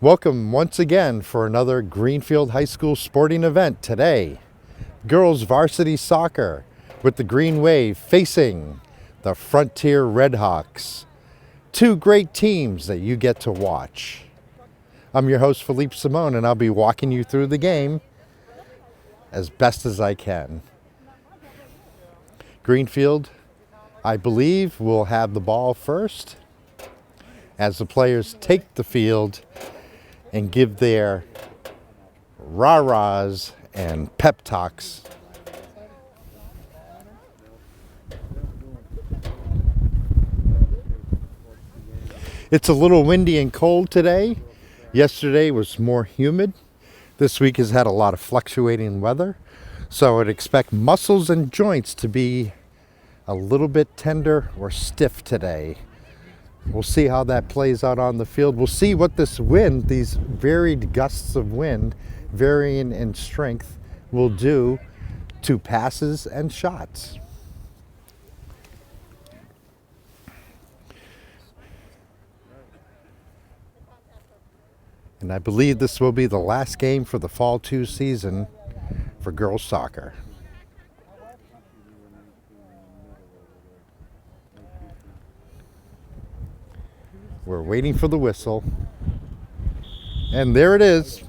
Welcome once again for another Greenfield High School sporting event today. Girls varsity soccer with the Green Wave facing the Frontier Redhawks. Two great teams that you get to watch. I'm your host Philippe Simon, and I'll be walking you through the game as best as I can. Greenfield, I believe, will have the ball first as the players take the field and give their rah-rahs and pep talks. It's a little windy and cold today. Yesterday was more humid. This week has had a lot of fluctuating weather, so I'd expect muscles and joints to be a little bit tender or stiff today. We'll see how that plays out on the field. We'll see what this wind, these varied gusts of wind, varying in strength, will do to passes and shots. And I believe this will be the last game for the Fall 2 season for girls soccer. We're waiting for the whistle. And there it is.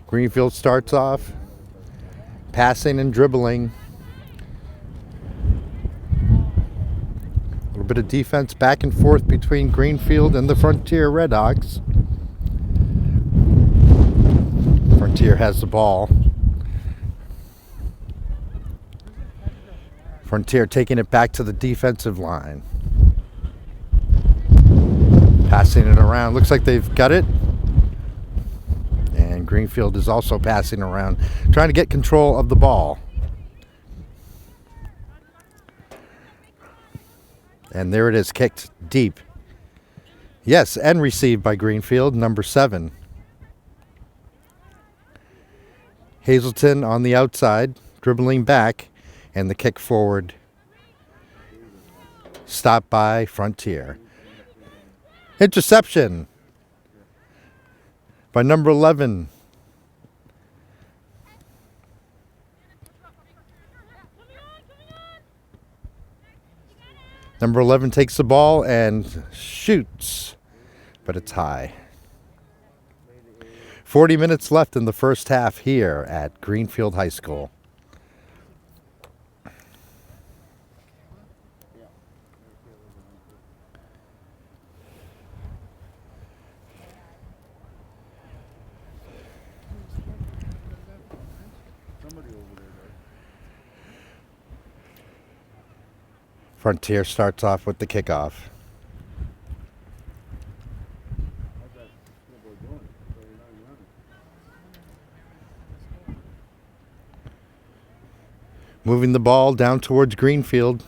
Greenfield starts off passing and dribbling. A little bit of defense back and forth between Greenfield and the Frontier Redhawks. Frontier has the ball. Frontier taking it back to the defensive line. Passing it around. Looks like they've got it. And Greenfield is also passing around, trying to get control of the ball. And there it is, kicked deep. Yes, and received by Greenfield, number 7. Hazelton on the outside, dribbling back, and the kick forward. Stopped by Frontier. Interception by number 11. Number 11 takes the ball and shoots, but it's high. 40 minutes left in the first half here at Greenfield High School. Frontier starts off with the kickoff. Moving the ball down towards Greenfield.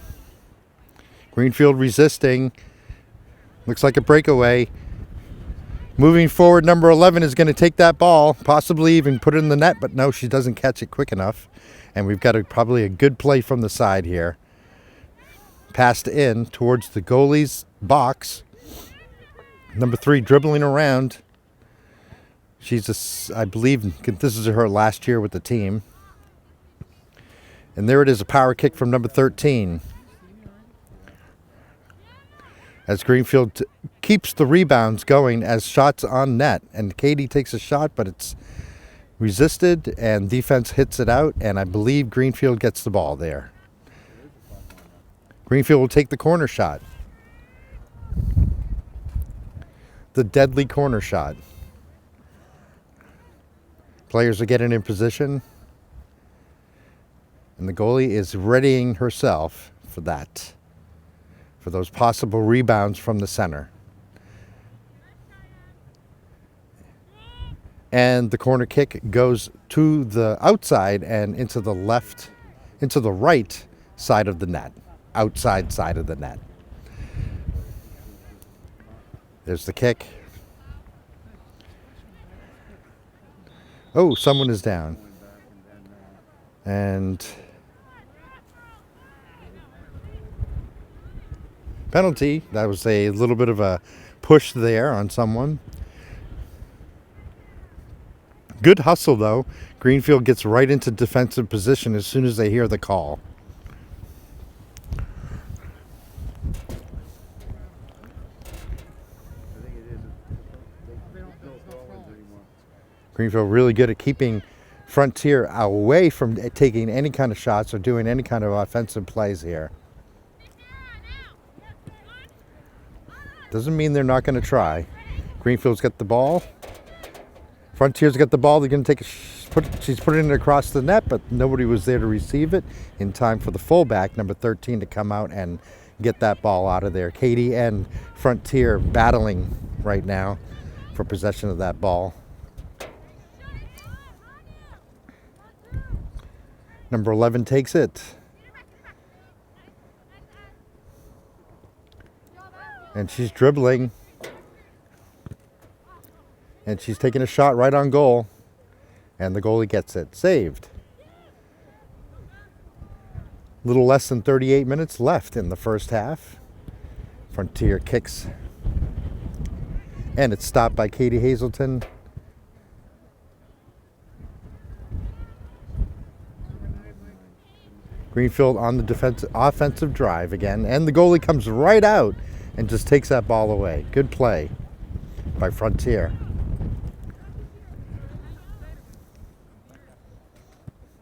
Greenfield resisting. Looks like a breakaway. Moving forward, number 11 is going to take that ball, possibly even put it in the net, but no, she doesn't catch it quick enough. And we've got probably a good play from the side here. Passed in towards the goalie's box. Number 3 dribbling around. I believe this is her last year with the team. And there it is, a power kick from number 13. As Greenfield keeps the rebounds going as shots on net. And Katie takes a shot, but it's resisted and defense hits it out. And I believe Greenfield gets the ball there. Greenfield will take the corner shot. The deadly corner shot. Players are getting in position. And the goalie is readying herself for that. For those possible rebounds from the center. And the corner kick goes to the outside and into the right side of the net. Outside side of the net. There's the kick. Oh, someone is down. And Penalty. That was a little bit of a push there on someone. Good hustle, though. Greenfield gets right into defensive position as soon as they hear the call. Greenfield really good at keeping Frontier away from taking any kind of shots or doing any kind of offensive plays here. Doesn't mean they're not going to try. Greenfield's got the ball. Frontier's got the ball. They're going to take she's putting it across the net, but nobody was there to receive it in time for the fullback, number 13, to come out and get that ball out of there. Katie and Frontier battling right now for possession of that ball. Number 11 takes it. And she's dribbling. And she's taking a shot right on goal. And the goalie gets it. Saved. Little less than 38 minutes left in the first half. Frontier kicks. And it's stopped by Katie Hazelton. Greenfield on the offensive drive again, and the goalie comes right out and just takes that ball away. Good play by Frontier.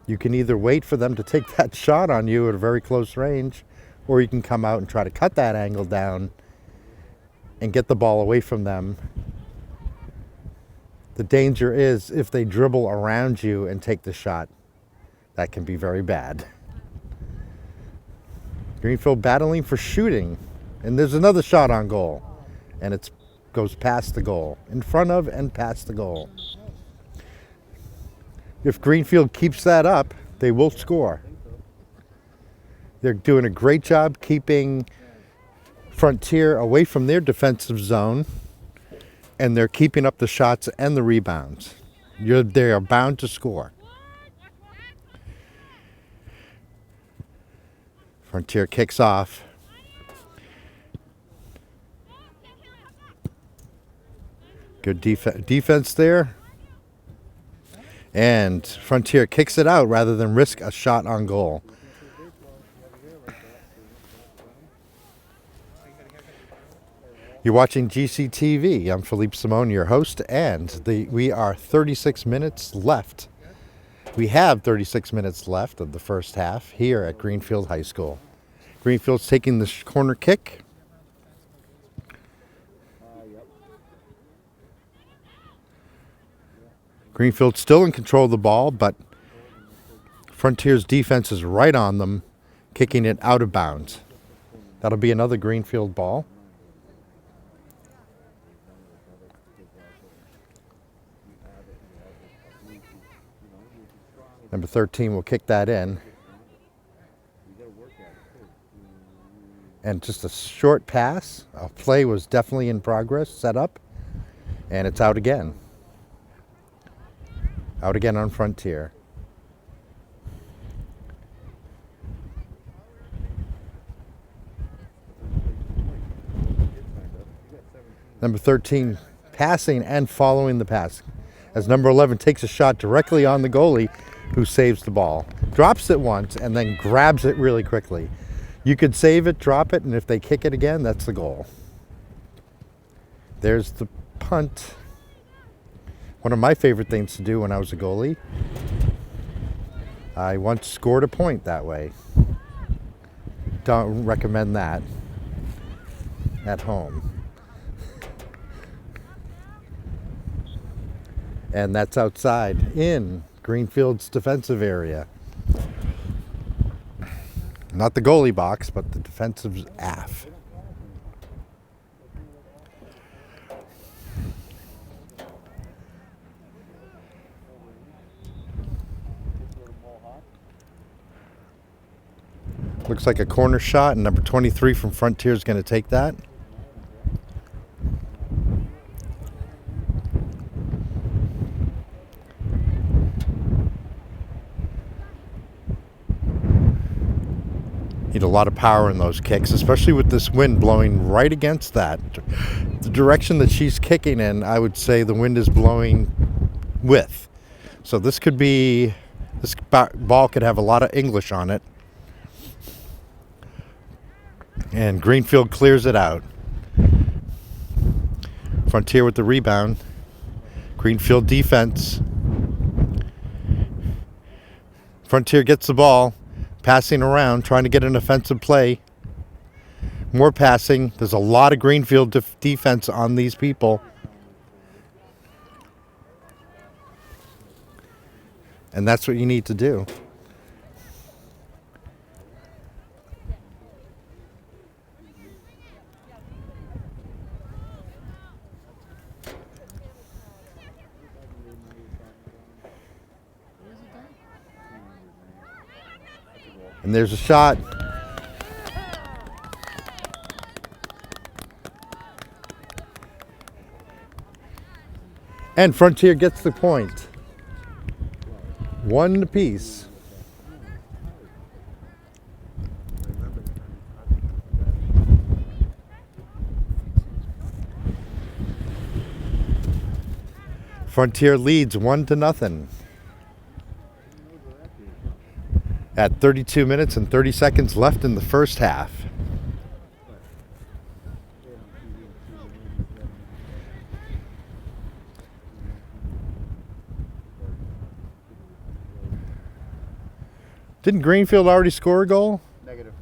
You can either wait for them to take that shot on you at a very close range, or you can come out and try to cut that angle down and get the ball away from them. The danger is if they dribble around you and take the shot, that can be very bad. Greenfield battling for shooting. And there's another shot on goal. And it goes past the goal. In front of and past the goal. If Greenfield keeps that up, they will score. They're doing a great job keeping Frontier away from their defensive zone. And they're keeping up the shots and the rebounds. They are bound to score. Frontier kicks off. Good defense there. And Frontier kicks it out rather than risk a shot on goal. You're watching GCTV. I'm Philippe Simon, your host, and we are 36 minutes left. We have 36 minutes left of the first half here at Greenfield High School. Greenfield's taking the corner kick. Greenfield's still in control of the ball, but Frontier's defense is right on them, kicking it out of bounds. That'll be another Greenfield ball. Number 13 will kick that in. And just a short pass. A play was definitely in progress, set up. And it's out again. Out again on Frontier. Number 13 passing and following the pass. As number 11 takes a shot directly on the goalie, who saves the ball. Drops it once and then grabs it really quickly. You could save it, drop it, and if they kick it again, that's the goal. There's the punt. One of my favorite things to do when I was a goalie. I once scored a point that way. Don't recommend that at home. And that's outside in Greenfield's defensive area. Not the goalie box, but the defensive AF. Looks like a corner shot, and number 23 from Frontier is going to take that. Need a lot of power in those kicks, especially with this wind blowing right against that. The direction that she's kicking in, I would say the wind is blowing with. So this ball could have a lot of English on it. And Greenfield clears it out. Frontier with the rebound. Greenfield defense. Frontier gets the ball, passing around, trying to get an offensive play. More passing. There's a lot of Greenfield defense on these people. And that's what you need to do. And there's a shot. And Frontier gets the point. 1 apiece. Frontier leads 1-0. At 32 minutes and 30 seconds left in the first half. Didn't Greenfield already score a goal? Negative.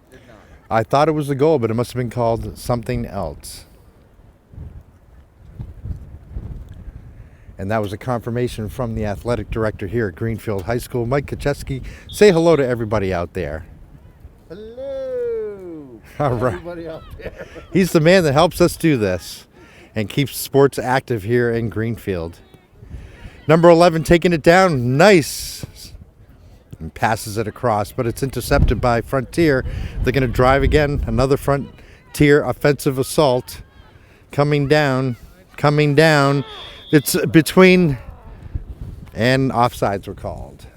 Did not. I thought it was a goal, but it must have been called something else. And that was a confirmation from the athletic director here at Greenfield High School, Mike Kacheski. Say hello to everybody out there. Hello. All right. Everybody out there. He's the man that helps us do this and keeps sports active here in Greenfield. Number 11 taking it down. Nice. And passes it across, but it's intercepted by Frontier. They're going to drive again. Another Frontier offensive assault. Coming down. It's between, and offsides were called.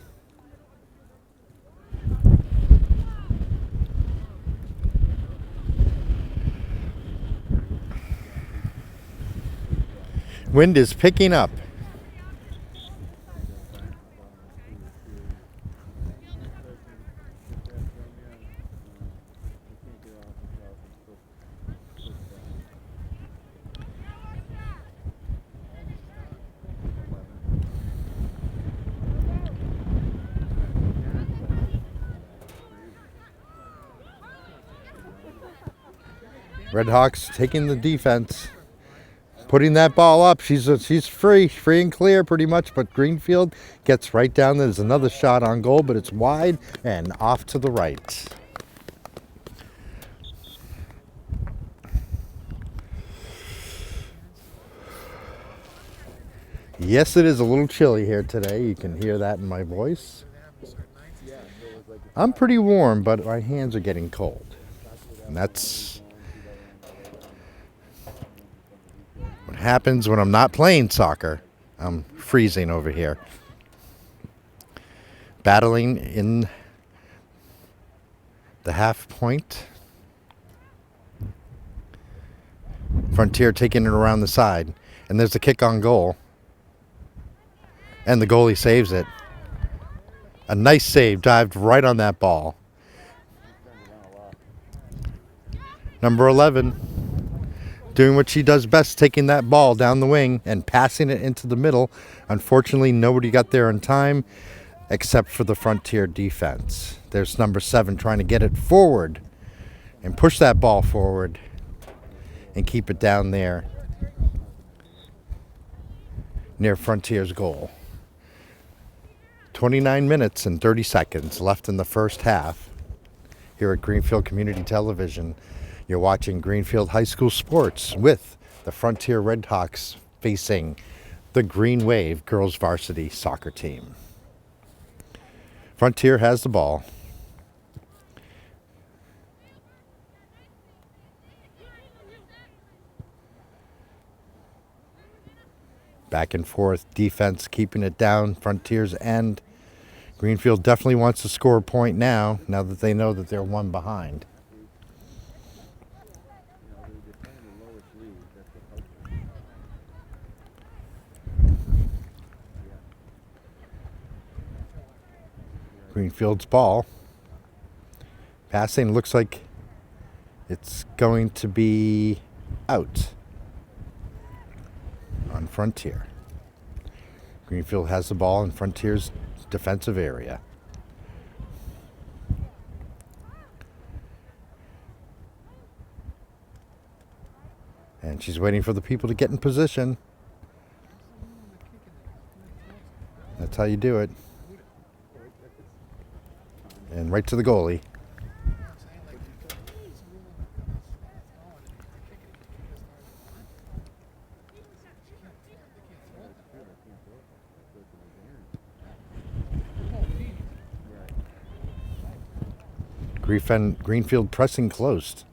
Wind is picking up. Redhawks taking the defense, putting that ball up. She's free and clear pretty much, but Greenfield gets right down there. There's another shot on goal, but it's wide and off to the right. Yes, it is a little chilly here today. You can hear that in my voice. I'm pretty warm, but my hands are getting cold. And that's what happens when I'm not playing soccer. I'm freezing over here. Battling in the half point. Frontier taking it around the side. And there's a kick on goal. And the goalie saves it. A nice save, dived right on that ball. Number 11, doing what she does best, taking that ball down the wing and passing it into the middle. Unfortunately, nobody got there in time except for the Frontier defense. There's number 7 trying to get it forward and push that ball forward and keep it down there near Frontier's goal. 29 minutes and 30 seconds left in the first half here at Greenfield Community Television. You're watching Greenfield High School Sports with the Frontier Redhawks facing the Green Wave girls varsity soccer team. Frontier has the ball. Back and forth, defense keeping it down, Frontier's end. Greenfield definitely wants to score a point now that they know that they're one behind. You know, they're playing the lowest league. That's what helps them. Yeah. Greenfield's ball. Passing looks like it's going to be out on Frontier. Greenfield has the ball in Frontier's defensive area. And she's waiting for the people to get in position. That's how you do it. And right to the goalie. Greenfield pressing close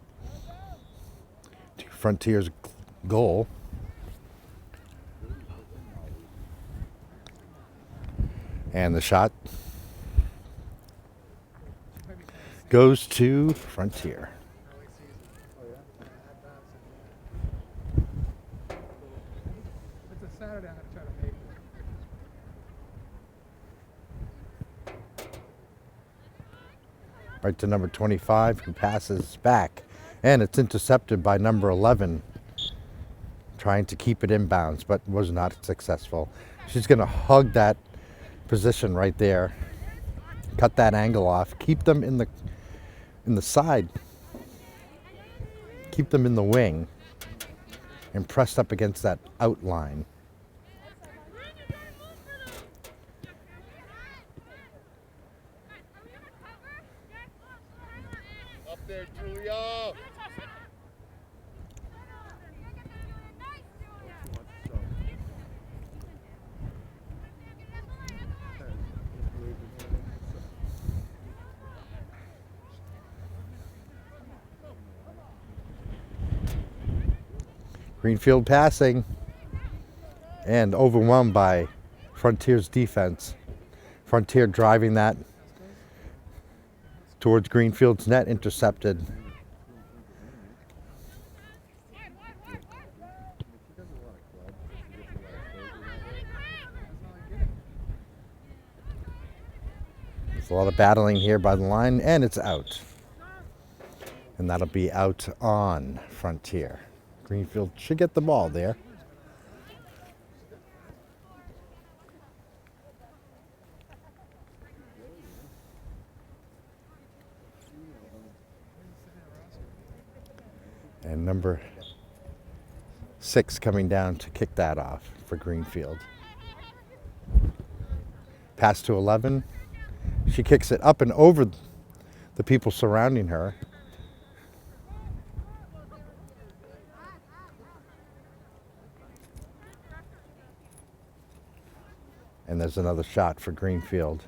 to Frontier's goal. And the shot goes to Frontier. It's a Saturday, I'm going to try to make it. Right to number 25, who passes back. And it's intercepted by number 11, trying to keep it inbounds, but was not successful. She's going to hug that position right there, cut that angle off, keep them in the side, keep them in the wing, and pressed up against that outline. Up there, Julia. Greenfield passing and overwhelmed by Frontier's defense. Frontier driving that towards Greenfield's net, intercepted. There's a lot of battling here by the line, and it's out. And that'll be out on Frontier. Greenfield should get the ball there. And number 6 coming down to kick that off for Greenfield. Pass to 11. She kicks it up and over the people surrounding her. And there's another shot for Greenfield.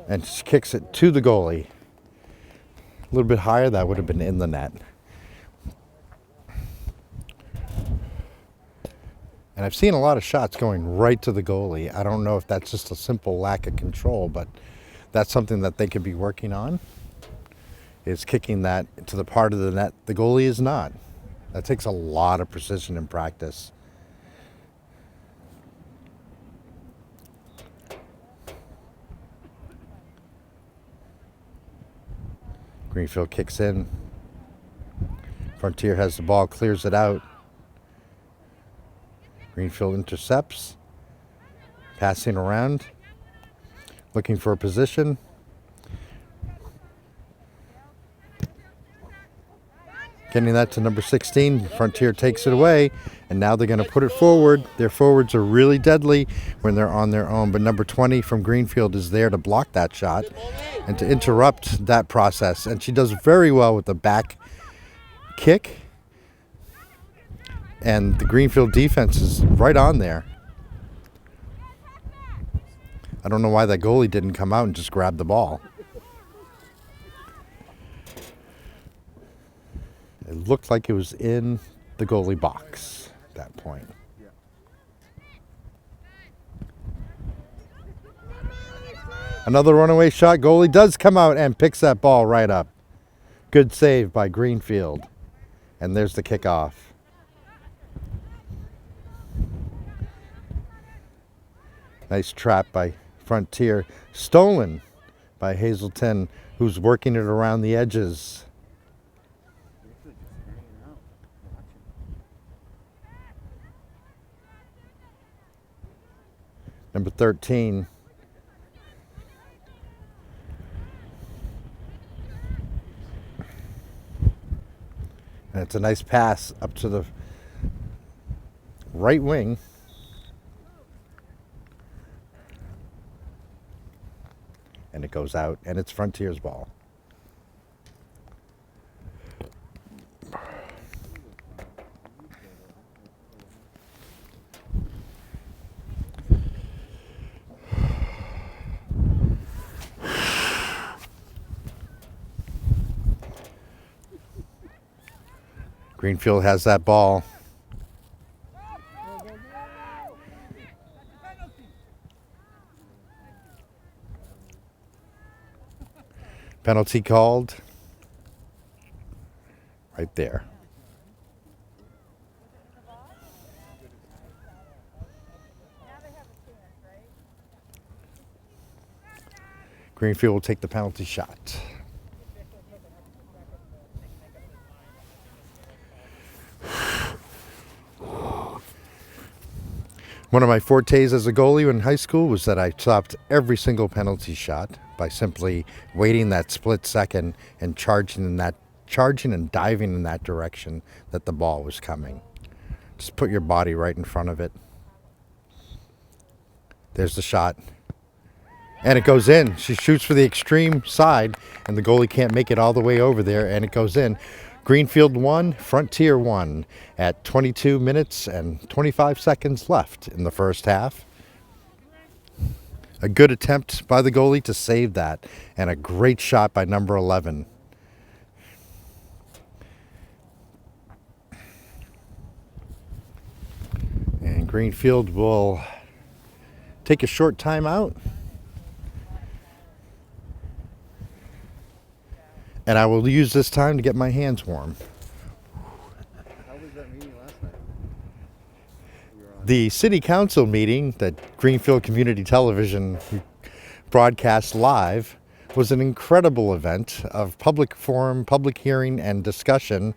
And she kicks it to the goalie. A little bit higher, that would have been in the net. And I've seen a lot of shots going right to the goalie. I don't know if that's just a simple lack of control, but that's something that they could be working on, is kicking that to the part of the net the goalie is not. That takes a lot of precision and practice. Greenfield kicks in. Frontier has the ball, clears it out. Greenfield intercepts. Passing around. Looking for a position. Getting that to number 16. Frontier takes it away, and now they're going to put it forward. Their forwards are really deadly when they're on their own, but number 20 from Greenfield is there to block that shot and to interrupt that process. And she does very well with the back kick, and the Greenfield defense is right on there. I don't know why that goalie didn't come out and just grab the ball. It looked like it was in the goalie box at that point. Another runaway shot. Goalie does come out and picks that ball right up. Good save by Greenfield. And there's the kickoff. Nice trap by Frontier. Stolen by Hazelton, who's working it around the edges. Number 13. And it's a nice pass up to the right wing. And it goes out, and it's Frontier's ball. Greenfield has that ball. Penalty called. Right there. Greenfield will take the penalty shot. One of my fortes as a goalie in high school was that I stopped every single penalty shot by simply waiting that split second and charging and diving in that direction that the ball was coming. Just put your body right in front of it. There's the shot. And it goes in. She shoots for the extreme side, and the goalie can't make it all the way over there, and it goes in. Greenfield 1, Frontier 1 at 22 minutes and 25 seconds left in the first half. A good attempt by the goalie to save that, and a great shot by number 11. And Greenfield will take a short timeout. And I will use this time to get my hands warm. How was that meeting last night? The city council meeting that Greenfield Community Television broadcast live was an incredible event of public forum, public hearing, and discussion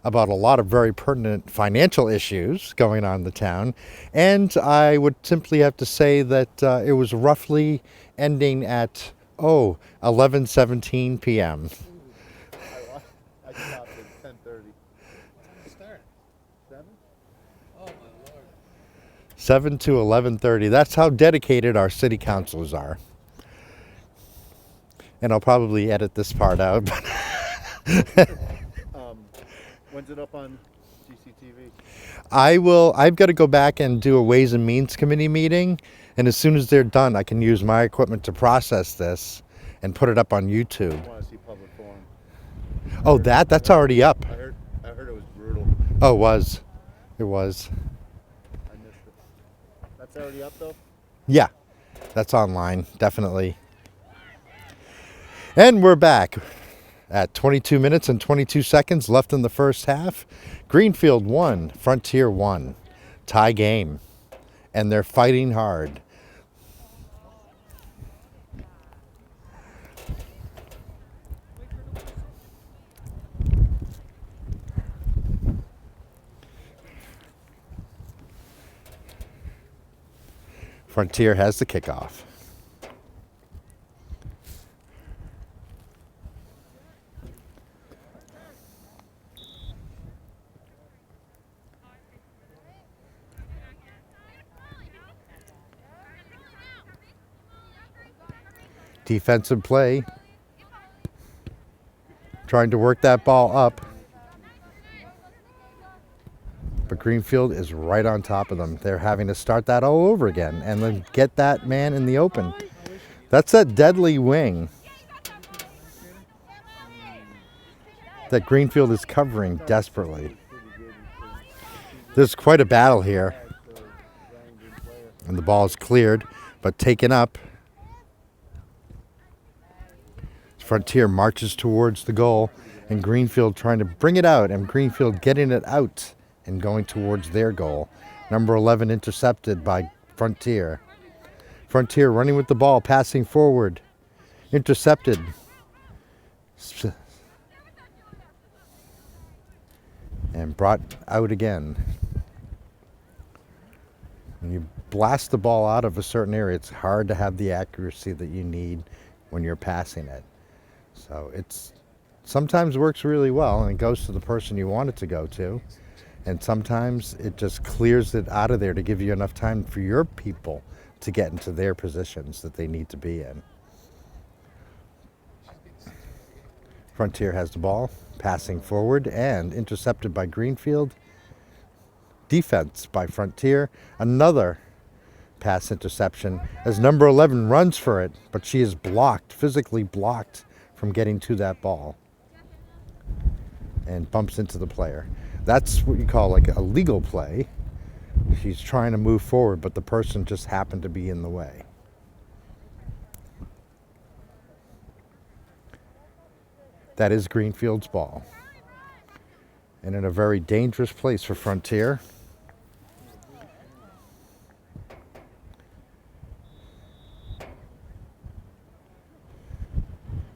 about a lot of very pertinent financial issues going on in the town. And I would simply have to say that it was roughly ending at 11:17 p.m. I stopped at 10:30. Start. 7? Oh, my Lord. 7 to 11:30. That's how dedicated our city councilors are. And I'll probably edit this part out. When's it up on GCTV? I've got to go back and do a Ways and Means Committee meeting. And as soon as they're done, I can use my equipment to process this and put it up on YouTube. I want to see public forum. Oh, that's already up. I heard it was brutal. Oh, it was. It was. I missed it. That's already up though? Yeah, that's online, definitely. And we're back at 22 minutes and 22 seconds left in the first half. Greenfield 1, Frontier 1. Tie game. And they're fighting hard. Frontier has the kickoff. Defensive play. Trying to work that ball up. But Greenfield is right on top of them. They're having to start that all over again and then get that man in the open. That's that deadly wing that Greenfield is covering desperately. There's quite a battle here. And the ball is cleared, but taken up. Frontier marches towards the goal, and Greenfield trying to bring it out, and Greenfield getting it out and going towards their goal. Number 11 intercepted by Frontier. Frontier running with the ball, passing forward. Intercepted. And brought out again. When you blast the ball out of a certain area, it's hard to have the accuracy that you need when you're passing it. So it's sometimes works really well and it goes to the person you want it to go to. And sometimes it just clears it out of there to give you enough time for your people to get into their positions that they need to be in. Frontier has the ball, passing forward and intercepted by Greenfield. Defense by Frontier. Another pass interception as number 11 runs for it, but she is blocked, physically blocked from getting to that ball and bumps into the player. That's what you call like a legal play. She's trying to move forward, but the person just happened to be in the way. That is Greenfield's ball. And in a very dangerous place for Frontier.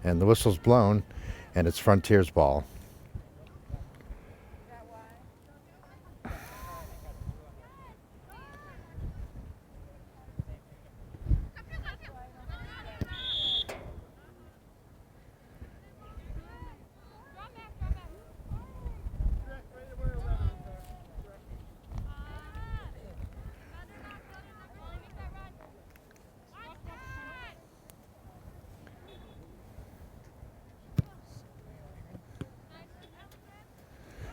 And the whistle's blown, and it's Frontier's ball.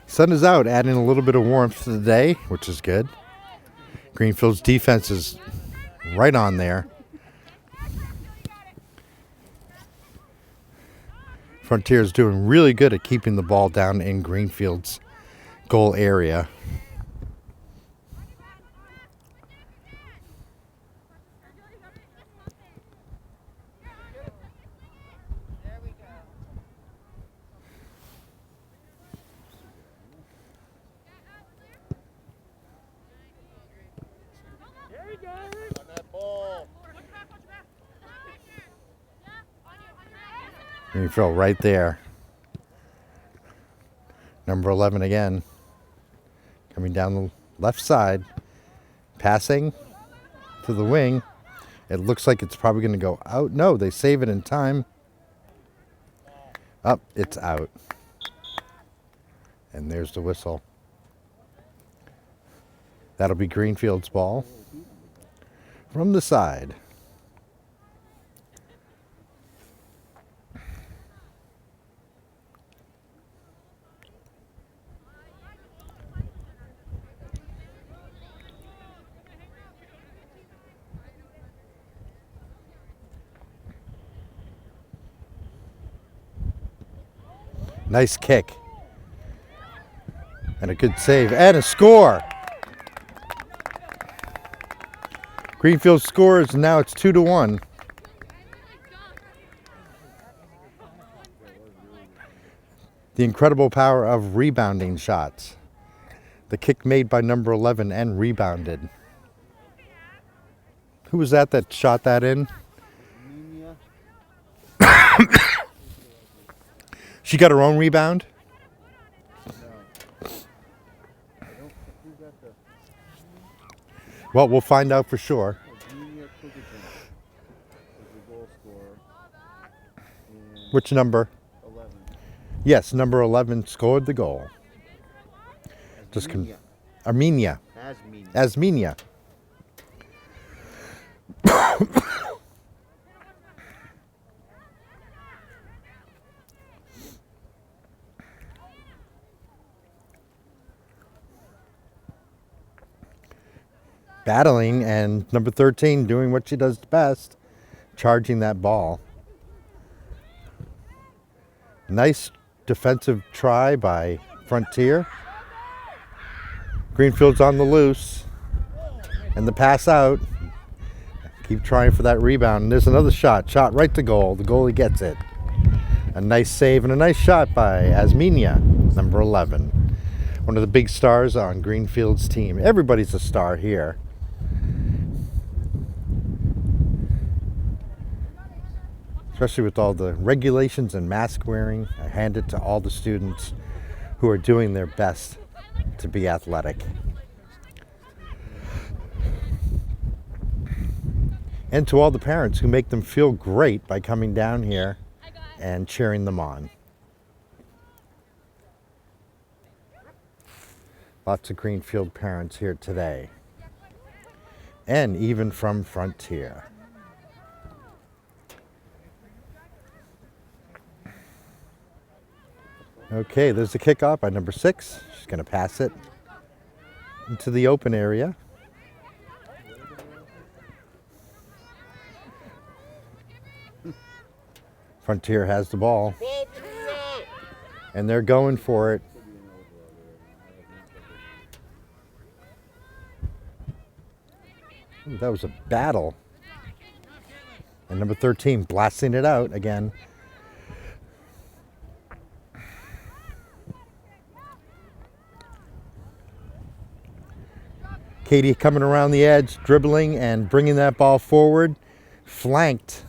Sun is out, adding a little bit of warmth to the day, which is good. Greenfield's defense is right on there. Frontier is doing really good at keeping the ball down in Greenfield's goal area. Greenfield right there. Number 11 again. Coming down the left side. Passing to the wing. It looks like it's probably going to go out. No, they save it in time. Up, it's out. And there's the whistle. That'll be Greenfield's ball. From the side. Nice kick. And a good save. And a score. Greenfield scores, and now it's 2-1. The incredible power of rebounding shots. The kick made by number 11 and rebounded. Who was that shot that in? She got her own rebound? Well, we'll find out for sure. Which number? 11. Yes, number 11 scored the goal. Just Armenia. Asmenia. Battling, and number 13 doing what she does best, charging that ball. Nice defensive try by Frontier. Greenfield's on the loose. And the pass out. Keep trying for that rebound. And there's another shot. Shot right to goal. The goalie gets it. A nice save and a nice shot by Asminia, number 11. One of the big stars on Greenfield's team. Everybody's a star here. Especially with all the regulations and mask wearing. I hand it to all the students who are doing their best to be athletic. And to all the parents who make them feel great by coming down here and cheering them on. Lots of Greenfield parents here today. And even from Frontier. Okay, there's the kickoff by number 6. She's going to pass it into the open area. Frontier has the ball. And they're going for it. Ooh, that was a battle. And number 13 blasting it out again. Katie coming around the edge, dribbling and bringing that ball forward. Flanked.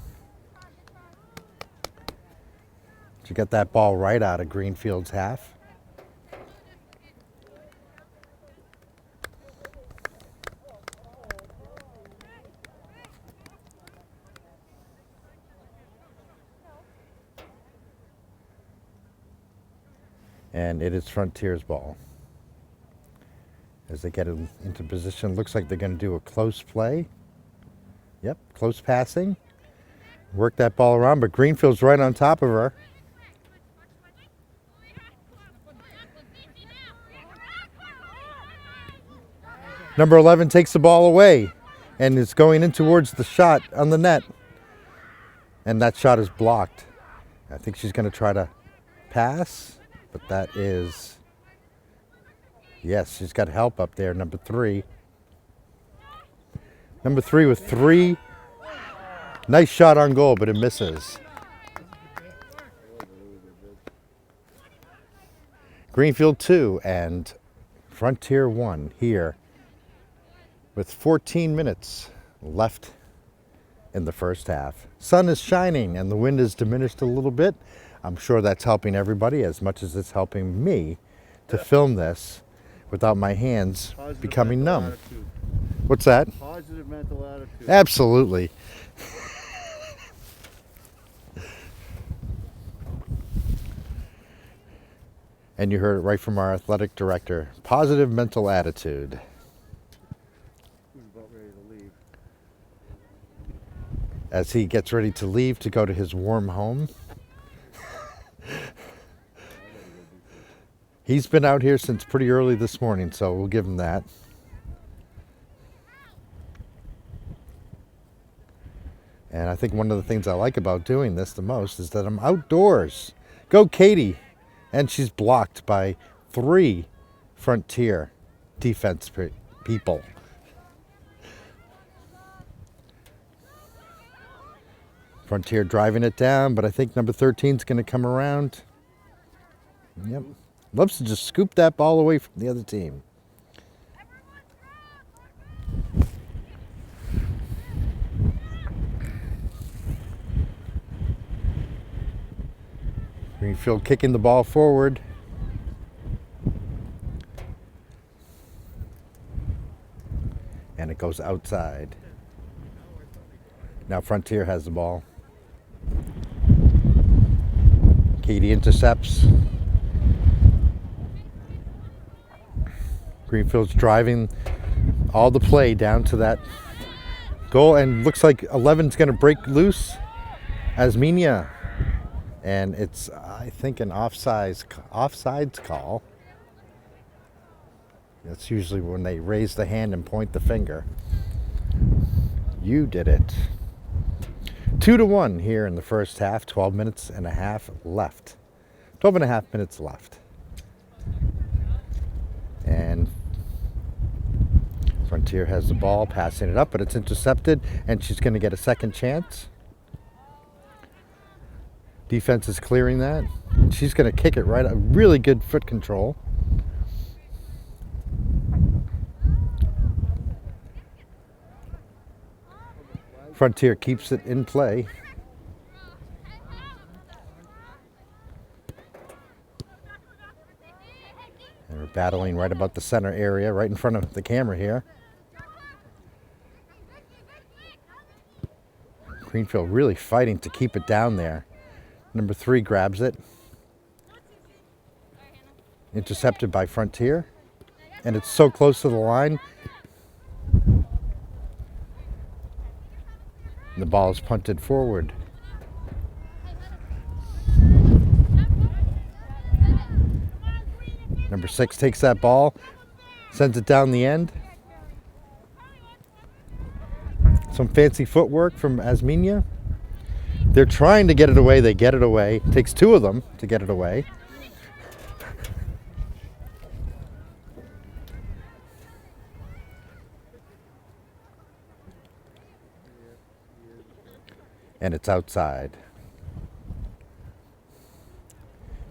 She got that ball right out of Greenfield's half. And it is Frontier's ball. As they get it into position, looks like they're going to do a close play. Yep, close passing. Work that ball around, but Greenfield's right on top of her. Number 11 takes the ball away and is going in towards the shot on the net. And that shot is blocked. I think she's going to try to pass, but that is... Yes, she's got help up there, number 3. Number 3 with 3. Nice shot on goal, but it misses. Greenfield 2 and Frontier 1 here with 14 minutes left in the first half. Sun is shining and the wind is diminished a little bit. I'm sure that's helping everybody as much as it's helping me to film this without my hands becoming numb. Attitude. What's that? Positive mental attitude. Absolutely. And you heard it right from our athletic director. Positive mental attitude. Who's about ready to leave? As he gets ready to leave to go to his warm home. He's been out here since pretty early this morning, so we'll give him that. And I think one of the things I like about doing this the most is that I'm outdoors. Go Katie! And she's blocked by 3 Frontier defense people. Frontier driving it down, but I think number 13 is going to come around. Yep. Loves to just scoop that ball away from the other team. Greenfield kicking the ball forward. And it goes outside. Now Frontier has the ball. Katie intercepts. Greenfield's driving all the play down to that goal, and looks like 11's going to break loose. Asminia. And it's, I think, an offsides call. That's usually when they raise the hand and point the finger. You did it. 2-1 here in the first half. 12 minutes and a half left. 12 and a half minutes left. And Frontier has the ball, passing it up, but it's intercepted, and she's going to get a second chance. Defense is clearing that. She's going to kick it right. A really good foot control. Frontier keeps it in play. And we're battling right about the center area, right in front of the camera here. Greenfield really fighting to keep it down there. Number 3 grabs it. Intercepted by Frontier. And it's so close to the line. The ball is punted forward. Number 6 takes that ball, sends it down the end. Some fancy footwork from Asminia. They're trying to get it away. They get it away. It takes 2 of them to get it away. And it's outside.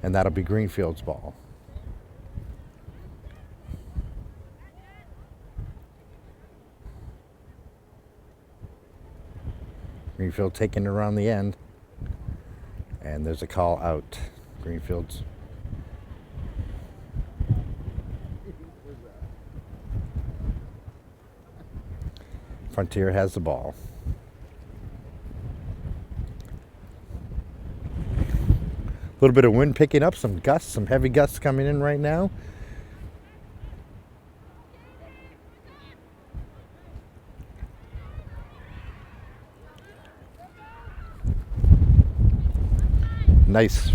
And that'll be Greenfield's ball. Greenfield taking it around the end. And there's a call out. Greenfield's. Frontier has the ball. A little bit of wind picking up, some gusts, some heavy gusts coming in right now. Nice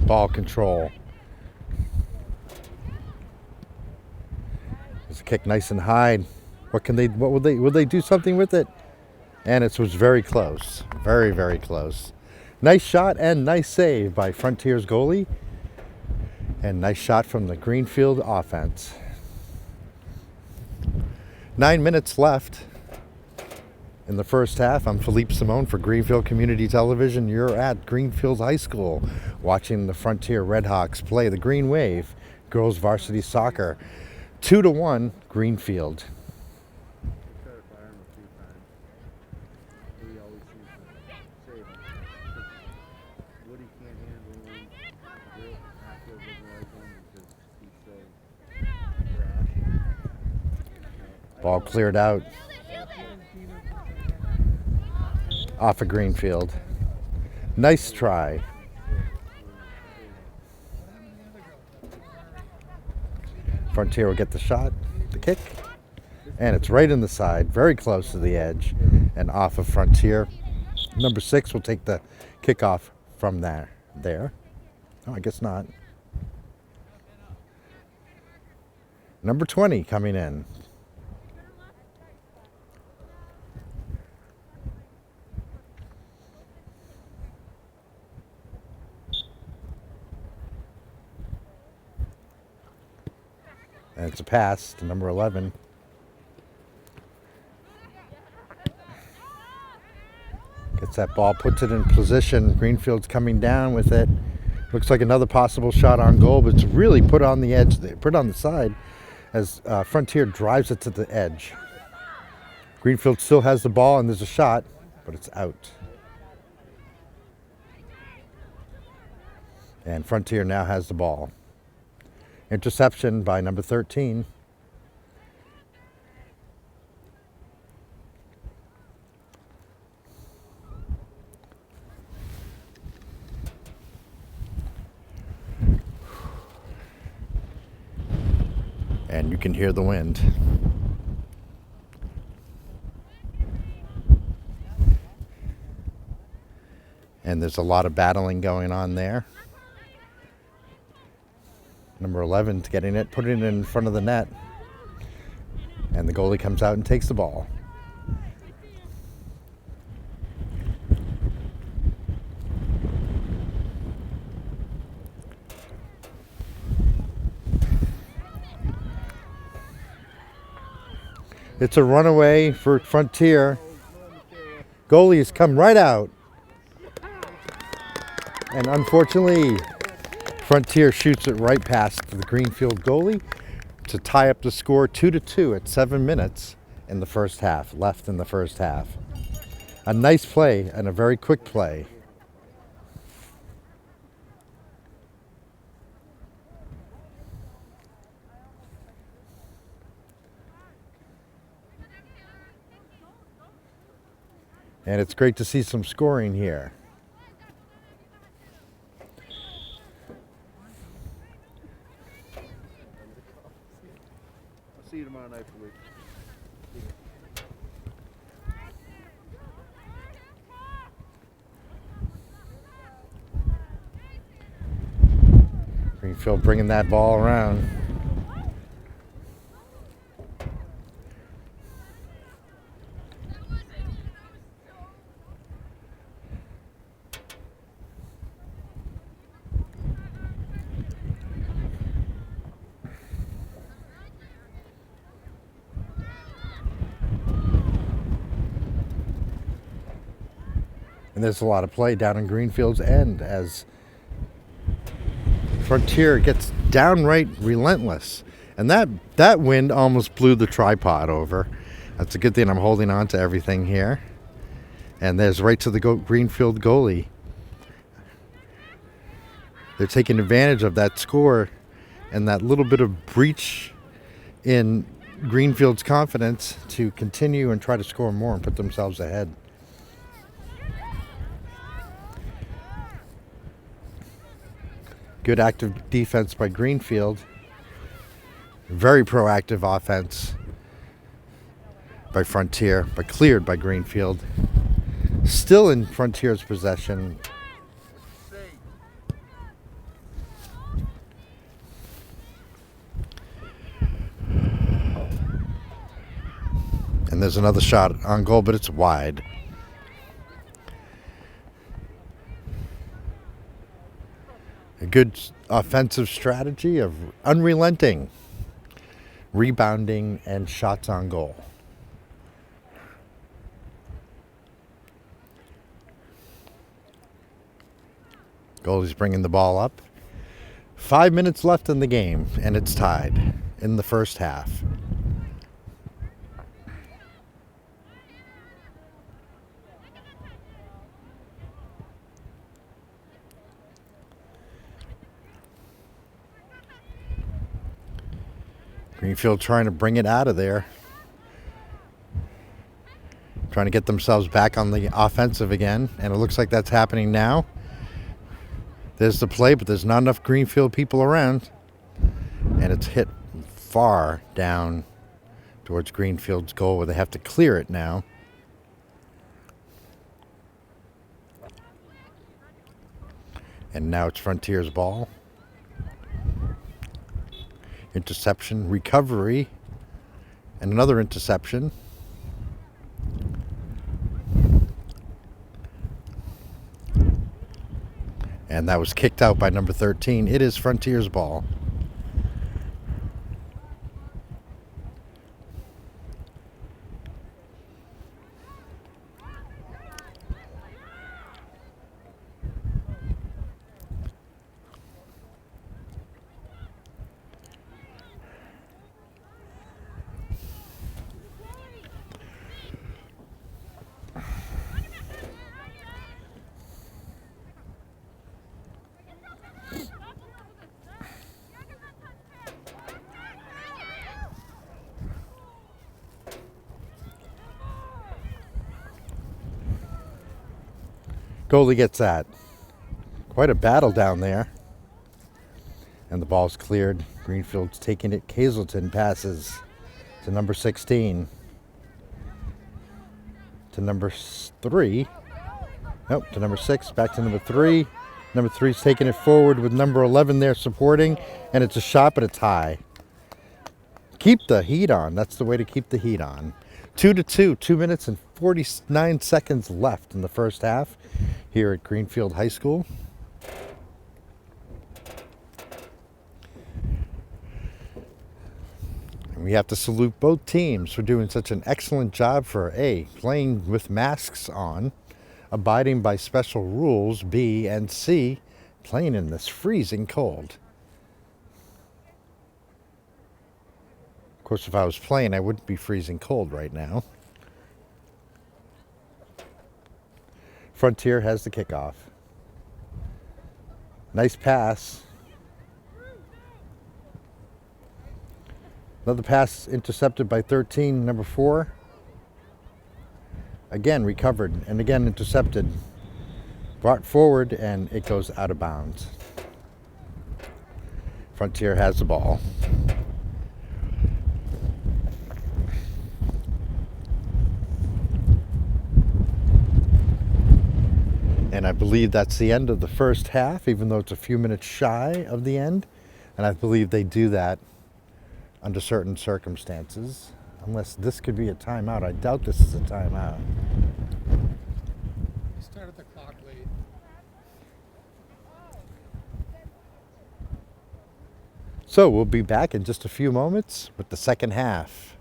ball control. There's a kick nice and high. What will they do something with it? And it was very close. Very, very close. Nice shot and nice save by Frontier's goalie. And nice shot from the Greenfield offense. 9 minutes left in the first half. I'm Philippe Simon for Greenfield Community Television. You're at Greenfield High School watching the Frontier Redhawks play the Green Wave girls varsity soccer. 2-1 Greenfield. Tried to fire him a few times. He always seems to save him. Woody can't handle him. Bill Hatfield doesn't like him because he's so brash. Ball cleared out off of Greenfield. Nice try. Frontier will get the shot, the kick, and it's right in the side, very close to the edge, and off of Frontier. Number 6 will take the kickoff from there. Oh, I guess not. Number 20 coming in. And it's a pass to number 11. Gets that ball, puts it in position. Greenfield's coming down with it. Looks like another possible shot on goal, but it's really put on the edge, put on the side as Frontier drives it to the edge. Greenfield still has the ball and there's a shot, but it's out. And Frontier now has the ball. Interception by number 13. And you can hear the wind. And there's a lot of battling going on there. Number 11's getting it, putting it in front of the net. And the goalie comes out and takes the ball. It's a runaway for Frontier. Goalie has come right out. And unfortunately, Frontier shoots it right past the Greenfield goalie to tie up the score 2-2 at 7 minutes in the first half, left in the first half. A nice play and a very quick play. And it's great to see some scoring here. I'll see you tomorrow night, Philippe. Greenfield bringing that ball around. And there's a lot of play down in Greenfield's end as Frontier gets downright relentless. And that wind almost blew the tripod over. That's a good thing I'm holding on to everything here. And there's right to the Greenfield goalie. They're taking advantage of that score and that little bit of breach in Greenfield's confidence to continue and try to score more and put themselves ahead. Good active defense by Greenfield. Very proactive offense by Frontier, but cleared by Greenfield. Still in Frontier's possession. And there's another shot on goal, but it's wide. A good offensive strategy of unrelenting rebounding and shots on goal. Goalie's bringing the ball up. 5 minutes left in the game, and it's tied in the first half. Greenfield trying to bring it out of there. Trying to get themselves back on the offensive again. And it looks like that's happening now. There's the play, but there's not enough Greenfield people around. And it's hit far down towards Greenfield's goal where they have to clear it now. And now it's Frontier's ball. Interception, recovery, and another interception. And that was kicked out by number 13. It is Frontier's ball. Goalie gets that. Quite a battle down there. And the ball's cleared. Greenfield's taking it. Hazelton passes to number 16. To number 3. Nope, to number 6. Back to number 3. Number 3's taking it forward with number 11 there supporting. And it's a shot, but a tie. Keep the heat on. That's the way to keep the heat on. 2-2. 2 minutes and 49 seconds left in the first half here at Greenfield High School. And we have to salute both teams for doing such an excellent job for A, playing with masks on, abiding by special rules, B, and C, playing in this freezing cold. Of course, if I was playing, I wouldn't be freezing cold right now. Frontier has the kickoff. Nice pass. Another pass intercepted by 13, number 4. Again recovered and again intercepted. Brought forward and it goes out of bounds. Frontier has the ball. And I believe that's the end of the first half, even though it's a few minutes shy of the end. And I believe they do that under certain circumstances. Unless this could be a timeout. I doubt this is a timeout. He started the clock late. So we'll be back in just a few moments with the second half.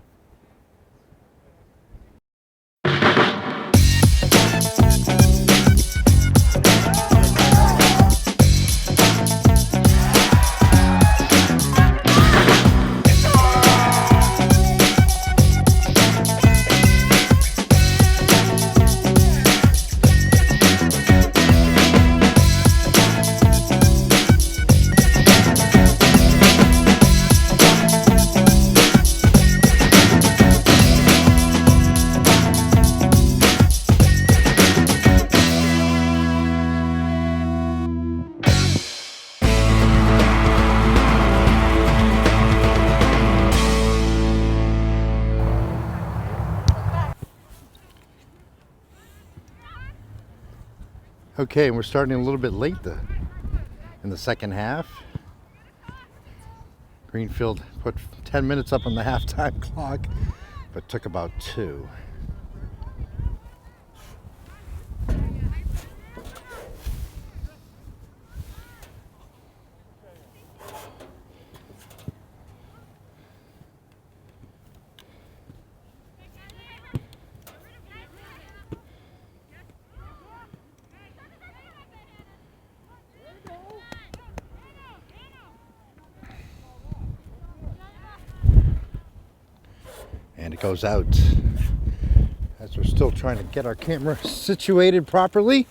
Okay, and we're starting a little bit late in the second half. Greenfield put 10 minutes up on the halftime clock, but took about 2. And it goes out as we're still trying to get our camera situated properly.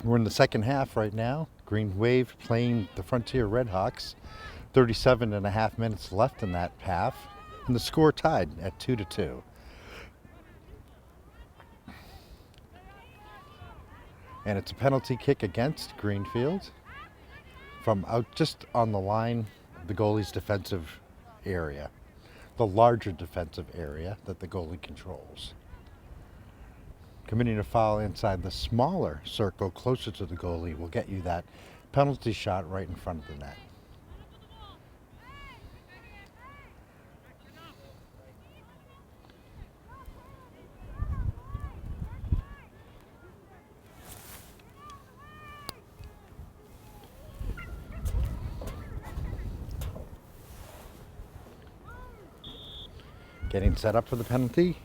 We're in the second half right now. Green Wave playing the Frontier Redhawks. 37.5 minutes left in that half. And the score tied at 2-2. And it's a penalty kick against Greenfield from out just on the line of the goalie's defensive area. The larger defensive area that the goalie controls. Committing a foul inside the smaller circle closer to the goalie will get you that penalty shot right in front of the net. Getting set up for the penalty.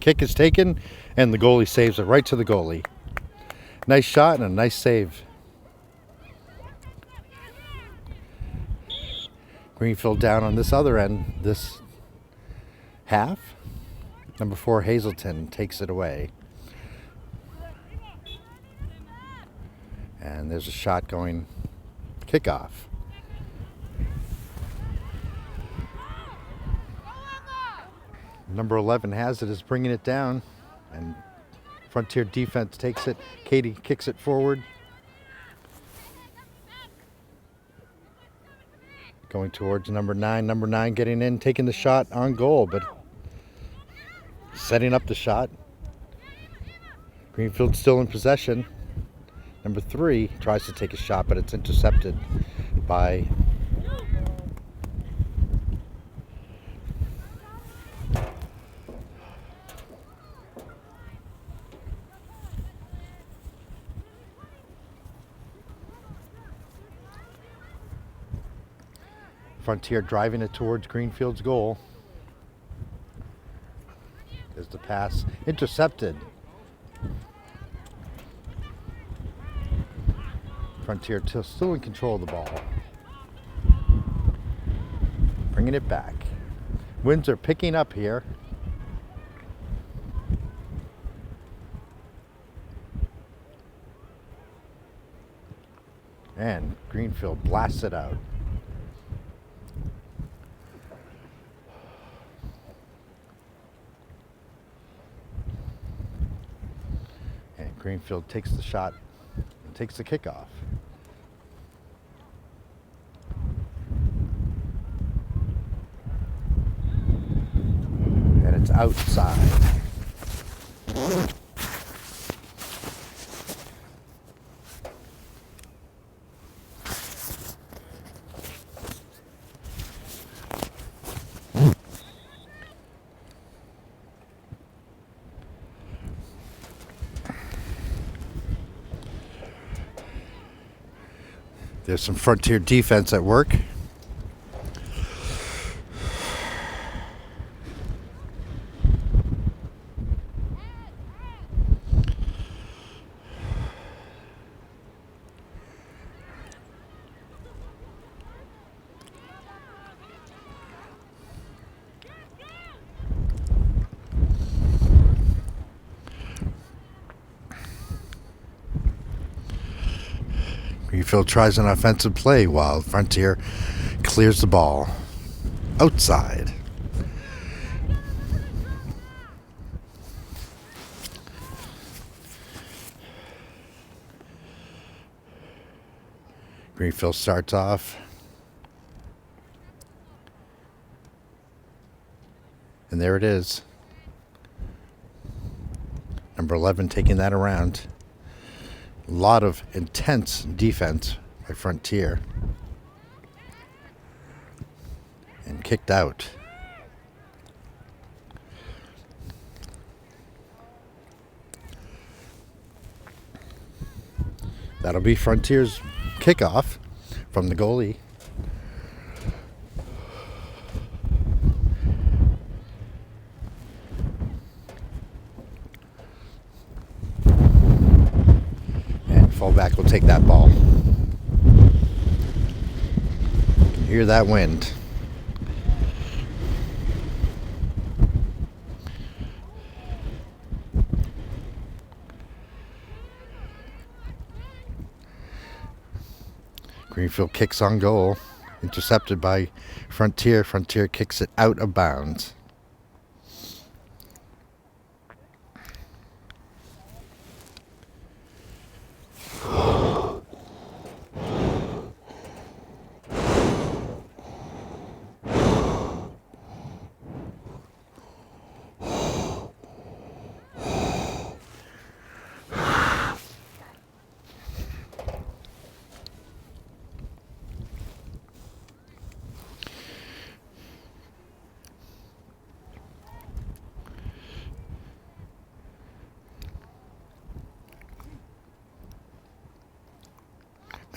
Kick is taken, and the goalie saves it right to the goalie. Nice shot and a nice save. Greenfield down on this other end this half. Number 4, Hazelton, takes it away. And there's a shot going kickoff. Number 11 has it, is bringing it down, and Frontier defense takes it. Katie kicks it forward. Going towards number 9. Number 9 getting in, taking the shot on goal, but setting up the shot. Greenfield still in possession. Number 3 tries to take a shot, but it's intercepted by Frontier driving it towards Greenfield's goal. There's the pass. Intercepted. Frontier still in control of the ball. Bringing it back. Winds are picking up here. And Greenfield blasts it out. And Greenfield takes the shot and takes the kickoff. And it's outside. There's some Frontier defense at work. Greenfield tries an offensive play while Frontier clears the ball outside. Greenfield starts off. And there it is. Number 11 taking that around. A lot of intense defense by Frontier. And kicked out. That'll be Frontier's kickoff from the goalie. Fullback will take that ball. You can hear that wind. Greenfield kicks on goal. Intercepted by Frontier. Frontier kicks it out of bounds.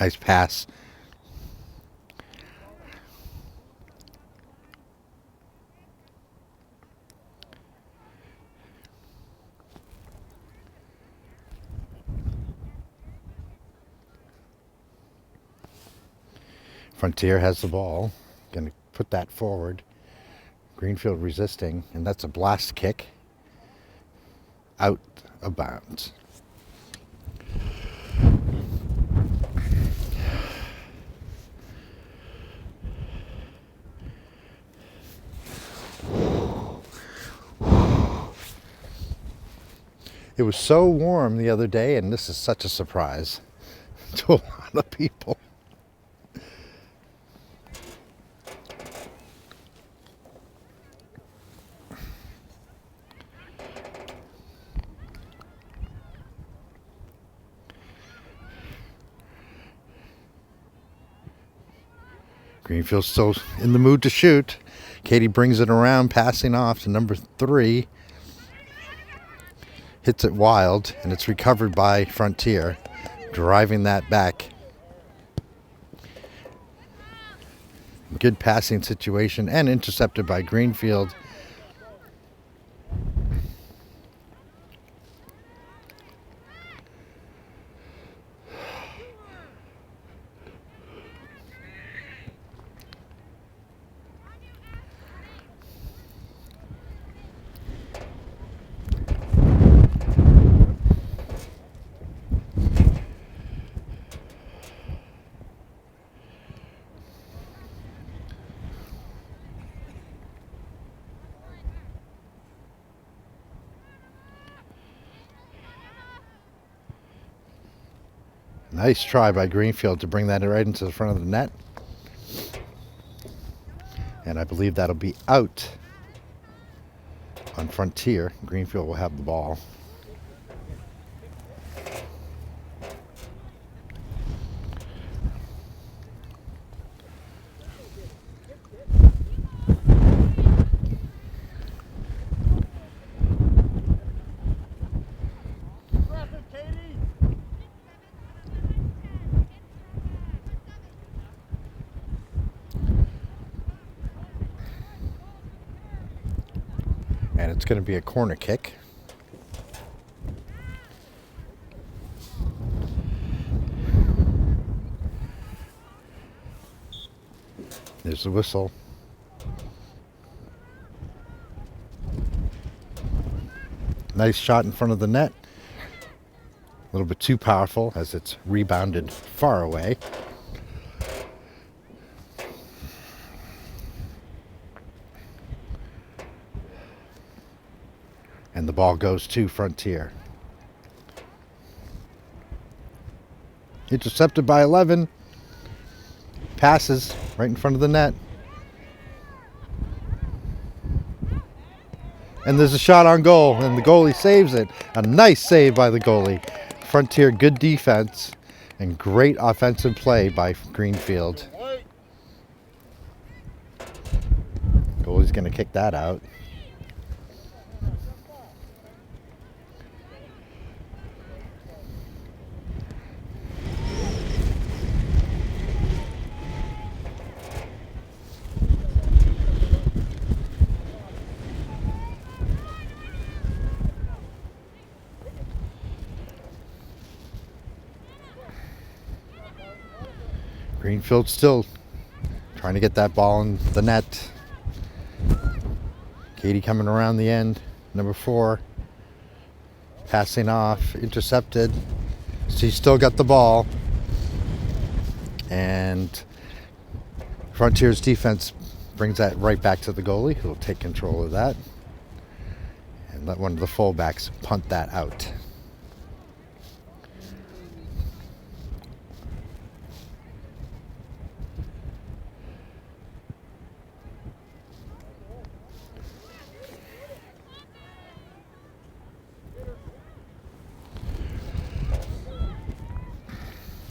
Nice pass. Frontier has the ball. Going to put that forward. Greenfield resisting, and that's a blast kick out of bounds. It was so warm the other day, and this is such a surprise to a lot of people. Greenfield's still in the mood to shoot. Katie brings it around, passing off to number 3. Hits it wild, and it's recovered by Frontier, driving that back. Good passing situation and intercepted by Greenfield. Nice try by Greenfield to bring that right into the front of the net. And I believe that'll be out on Frontier. Greenfield will have the ball. And it's going to be a corner kick. There's the whistle. Nice shot in front of the net. A little bit too powerful as it's rebounded far away. And the ball goes to Frontier. Intercepted by 11. Passes right in front of the net. And there's a shot on goal, and the goalie saves it. A nice save by the goalie. Frontier, good defense and great offensive play by Greenfield. Goalie's going to kick that out. Greenfield still trying to get that ball in the net. Katie coming around the end. Number 4. Passing off. Intercepted. She's still got the ball. And Frontier's defense brings that right back to the goalie, who will take control of that. And let one of the fullbacks punt that out.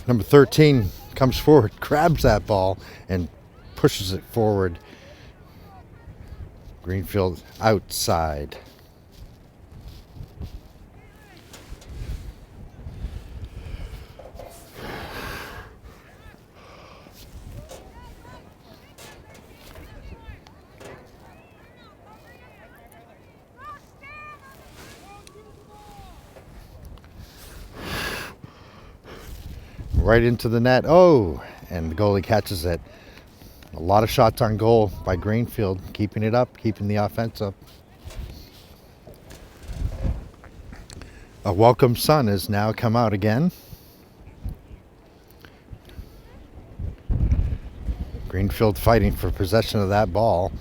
Number 13 comes forward, grabs that ball, and pushes it forward. Greenfield outside. Right into the net. Oh, and the goalie catches it. A lot of shots on goal by Greenfield, keeping it up, keeping the offense up. A welcome sun has now come out again. Greenfield fighting for possession of that ball,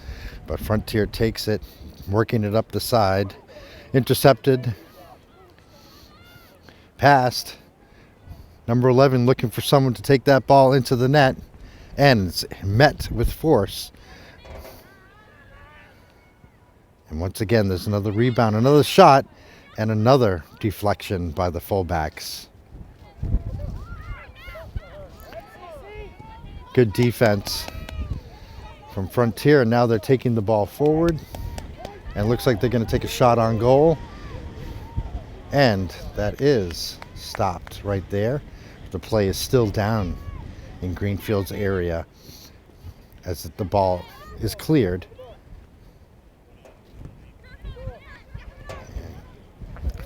but Frontier takes it, working it up the side. Intercepted. Passed. Number 11 looking for someone to take that ball into the net, and it's met with force. And once again, there's another rebound, another shot, and another deflection by the fullbacks. Good defense from Frontier, and now they're taking the ball forward, and it looks like they're going to take a shot on goal, and that is stopped right there. The play is still down in Greenfield's area. as the ball is cleared.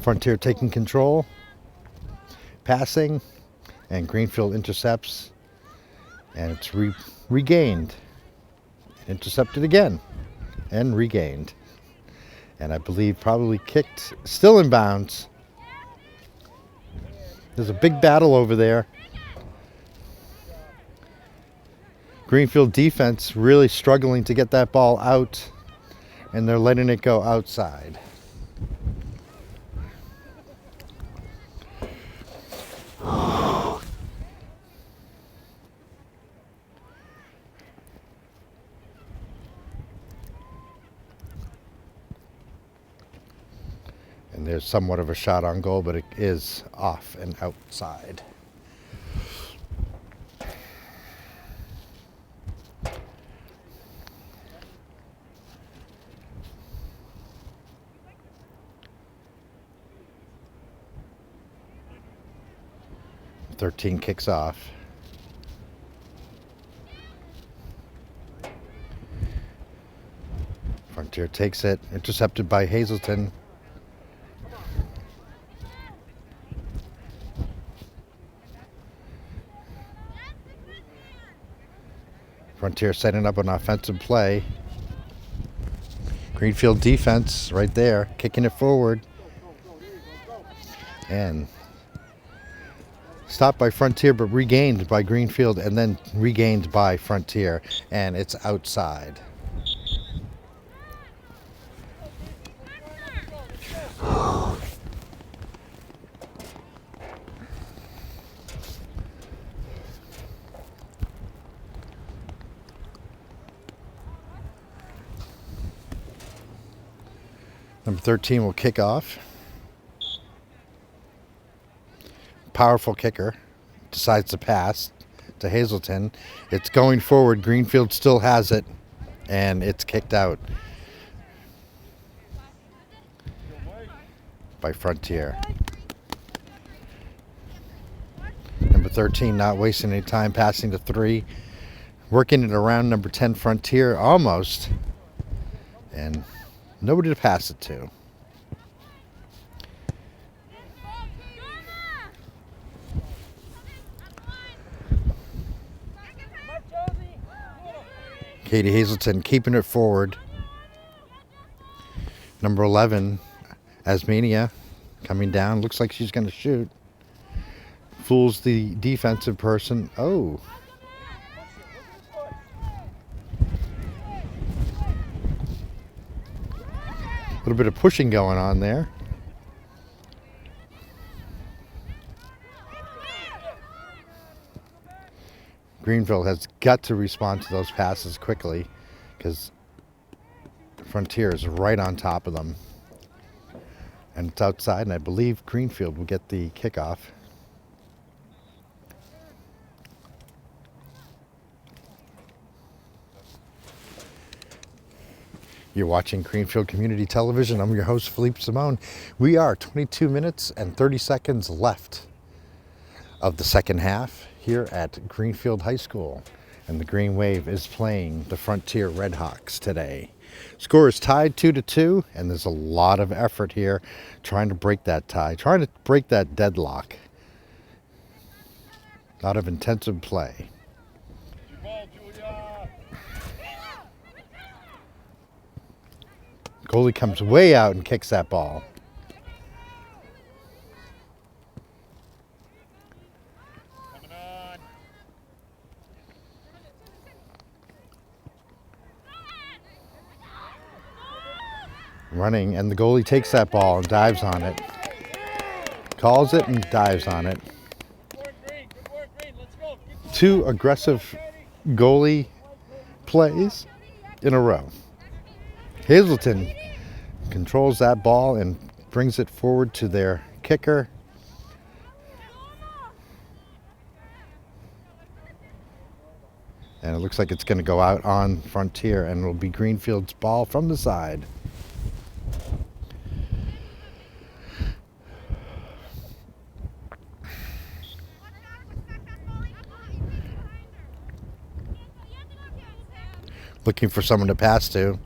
Frontier taking control, passing, and Greenfield intercepts, and it's regained, intercepted again, and regained. And I believe probably kicked, still in bounds. There's a big battle over there. Greenfield defense really struggling to get that ball out, and they're letting it go outside. And there's somewhat of a shot on goal, but it is off and outside. '13 kicks off. Frontier takes it, intercepted by Hazelton. Frontier setting up an offensive play. Greenfield defense right there, kicking it forward. And stopped by Frontier, but regained by Greenfield, and then regained by Frontier. And it's outside. Number 13 will kick off. Powerful kicker. Decides to pass to Hazelton. It's going forward. Greenfield still has it. And it's kicked out by Frontier. Number 13 not wasting any time, passing to 3. Working it around number 10 Frontier almost. And nobody to pass it to. Katie Hazelton keeping it forward. Number 11, Asmania, coming down. Looks like she's going to shoot. Fools the defensive person. Oh. A little bit of pushing going on there. Greenfield has got to respond to those passes quickly because Frontier is right on top of them. And it's outside, and I believe Greenfield will get the kickoff. You're watching Greenfield Community Television. I'm your host, Philippe Simon. We are 22 minutes and 30 seconds left of the second half here at Greenfield High School. And the Green Wave is playing the Frontier Redhawks today. Score is tied 2-2, and there's a lot of effort here trying to break that tie, trying to break that deadlock. A lot of intensive play. Goalie comes way out and kicks that ball. Running, and the goalie takes that ball and dives on it. Calls it and dives on it. 2 aggressive goalie plays in a row. Hazelton controls that ball and brings it forward to their kicker. And it looks like it's going to go out on Frontier, and will be Greenfield's ball from the side. looking for someone to pass to.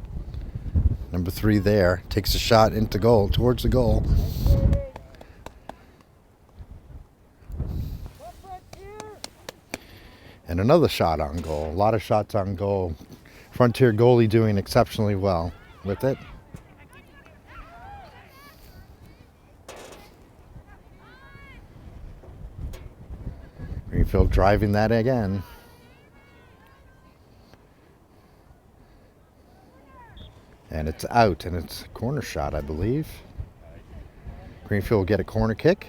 Number 3 there takes a shot into goal, towards the goal. And another shot on goal. A lot of shots on goal. Frontier goalie doing exceptionally well with it. Greenfield driving that again. And it's out, and it's a corner shot, I believe. Greenfield will get a corner kick.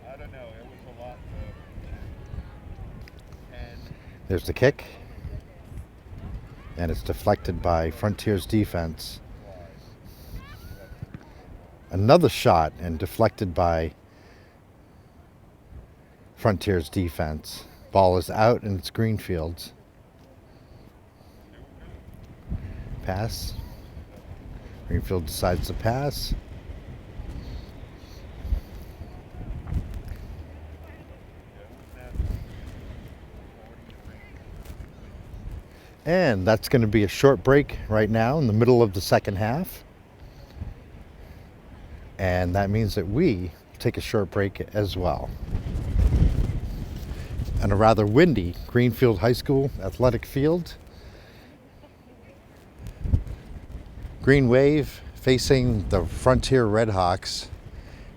I don't know. It was a lot. There's the kick. And it's deflected by Frontier's defense. Another shot and deflected by Frontier's defense. Ball is out and it's Greenfield's. Pass. Greenfield decides to pass. And that's going to be a short break right now in the middle of the second half. And that means that we take a short break as well. On a rather windy Greenfield High School athletic field. Green Wave facing the Frontier Redhawks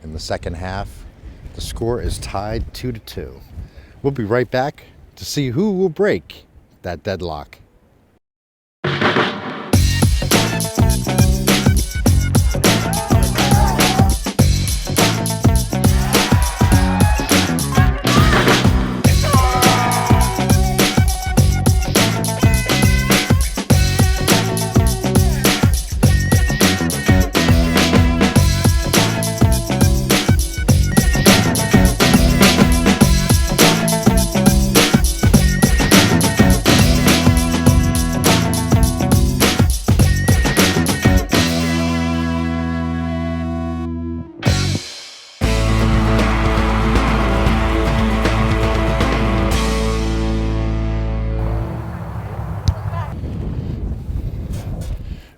in the second half. The score is tied 2-2. We'll be right back to see who will break that deadlock.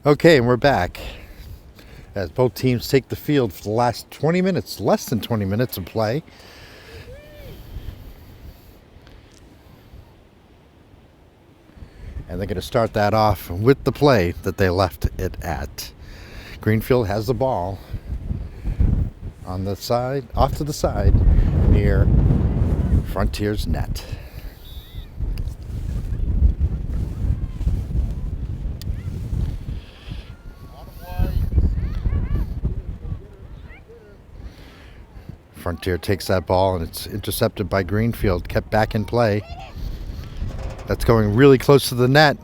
Okay, and we're back as both teams take the field for the last 20 minutes, less than 20 minutes of play. And they're going to start that off with the play that they left it at. Greenfield has the ball on the side, off to the side, near Frontier's net. Frontier takes that ball and it's intercepted by Greenfield, kept back in play. That's going really close to the net.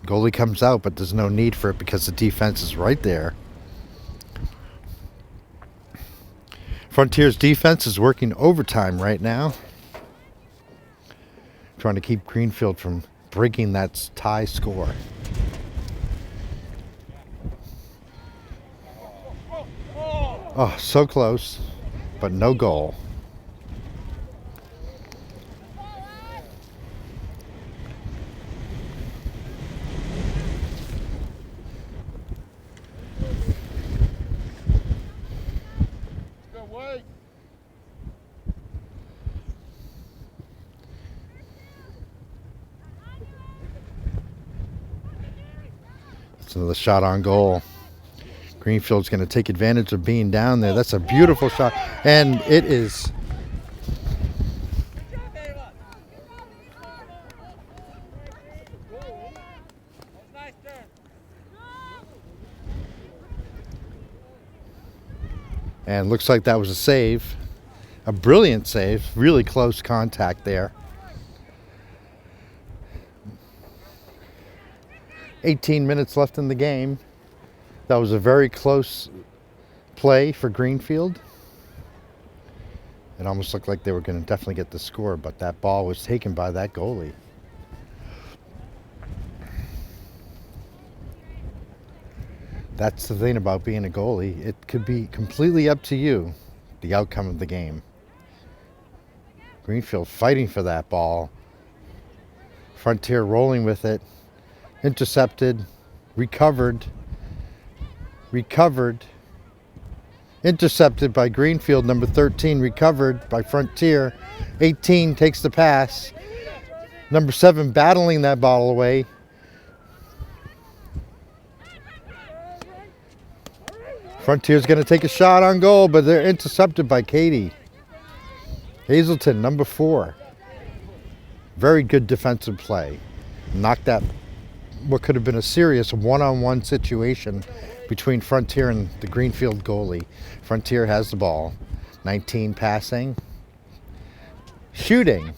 Goalie comes out, but there's no need for it because the defense is right there. Frontier's defense is working overtime right now, trying to keep Greenfield from breaking that tie score. Oh, so close, but no goal. It's another shot on goal. Greenfield's going to take advantage of being down there. That's a beautiful shot. And it is. And looks like that was a save. A brilliant save. Really close contact there. 18 minutes left in the game. That was a very close play for Greenfield. It almost looked like they were going to definitely get the score, but that ball was taken by that goalie. That's the thing about being a goalie. It could be completely up to you the outcome of the game. Greenfield fighting for that ball. Frontier rolling with it. Intercepted. Recovered. Intercepted by Greenfield, number 13. Recovered by Frontier. 18 takes the pass. Number 7 battling that ball away. Frontier's going to take a shot on goal, but they're intercepted by Katie. Hazelton, number 4. Very good defensive play. Knocked that what could have been a serious one-on-one situation between Frontier and the Greenfield goalie. Frontier has the ball. 19 passing. Shooting.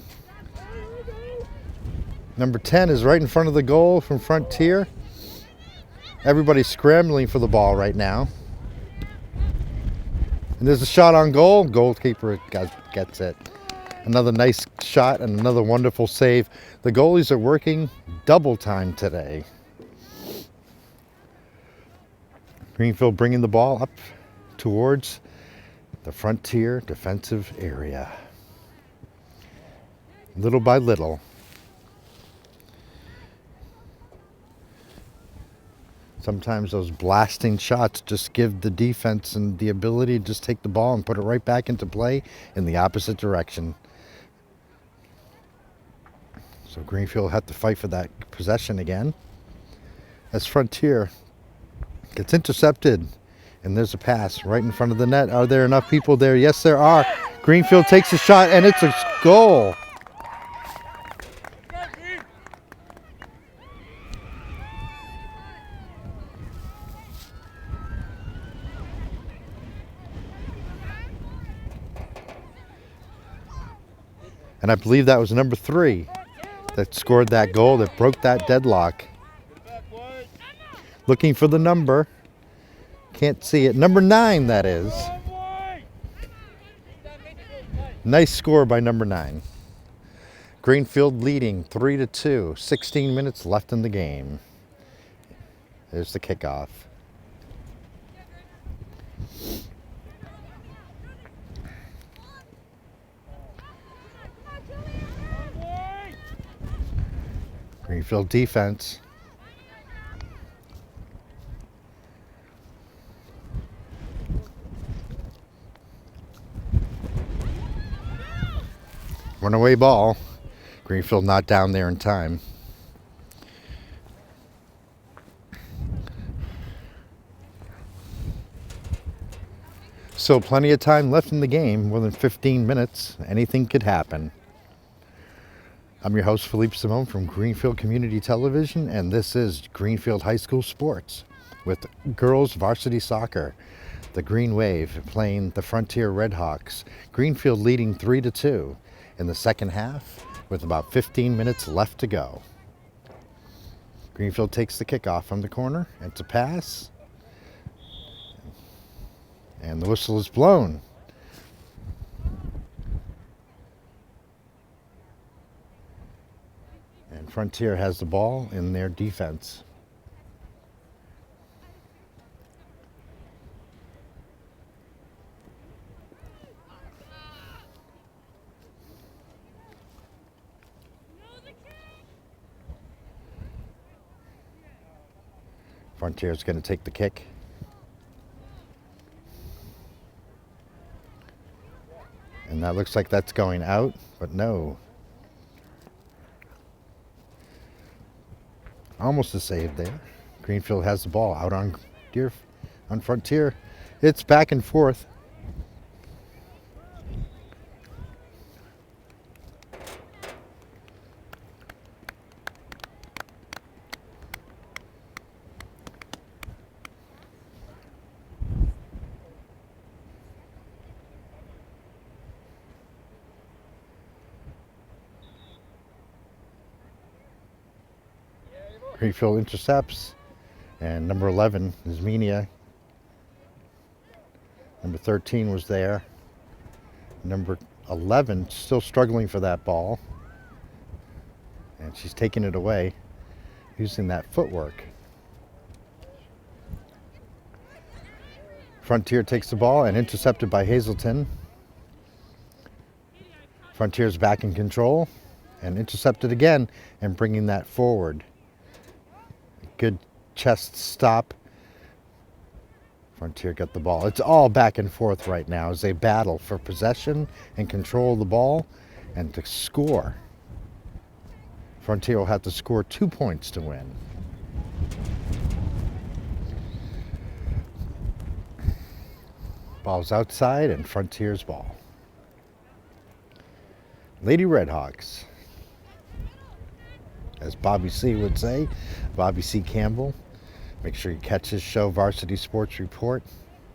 Number 10 is right in front of the goal from Frontier. Everybody's scrambling for the ball right now. And there's a shot on goal. Goalkeeper gets it. Another nice shot and another wonderful save. The goalies are working double time today. Greenfield bringing the ball up towards the Frontier defensive area. Little by little. Sometimes those blasting shots just give the defense and the ability to just take the ball and put it right back into play in the opposite direction. So Greenfield had to fight for that possession again. As Frontier gets intercepted, and there's a pass right in front of the net. Are there enough people there? Yes, there are. Greenfield takes a shot, and it's a goal. And I believe that was number 3 that scored that goal that broke that deadlock. Looking for the number. Can't see it. Number 9, that is. Nice score by number 9. Greenfield leading 3-2. 16 minutes left in the game. There's the kickoff. Greenfield defense. Runaway ball. Greenfield not down there in time. So plenty of time left in the game, more than 15 minutes. Anything could happen. I'm your host, Philippe Simon from Greenfield Community Television, and this is Greenfield High School Sports with girls varsity soccer. The Green Wave playing the Frontier Redhawks. Greenfield leading 3-2 in the second half with about 15 minutes left to go. Greenfield takes the kickoff from the corner. It's a pass. And the whistle is blown. And Frontier has the ball in their defense. Frontier's going to take the kick. And that looks like that's going out, but no. Almost a save there. Greenfield has the ball out on Frontier. It's back and forth. Greenfield intercepts, and number 11 is Menia. Number 13 was there. Number 11 still struggling for that ball, and she's taking it away using that footwork. Frontier takes the ball and intercepted by Hazelton. Frontier's back in control and intercepted again and bringing that forward. Good chest stop. Frontier got the ball. It's all back and forth right now as they battle for possession and control of the ball and to score. Frontier will have to score 2 points to win. Ball's outside and Frontier's ball. Lady Redhawks. As Bobby C would say, Bobby C. Campbell. Make sure you catch his show, Varsity Sports Report.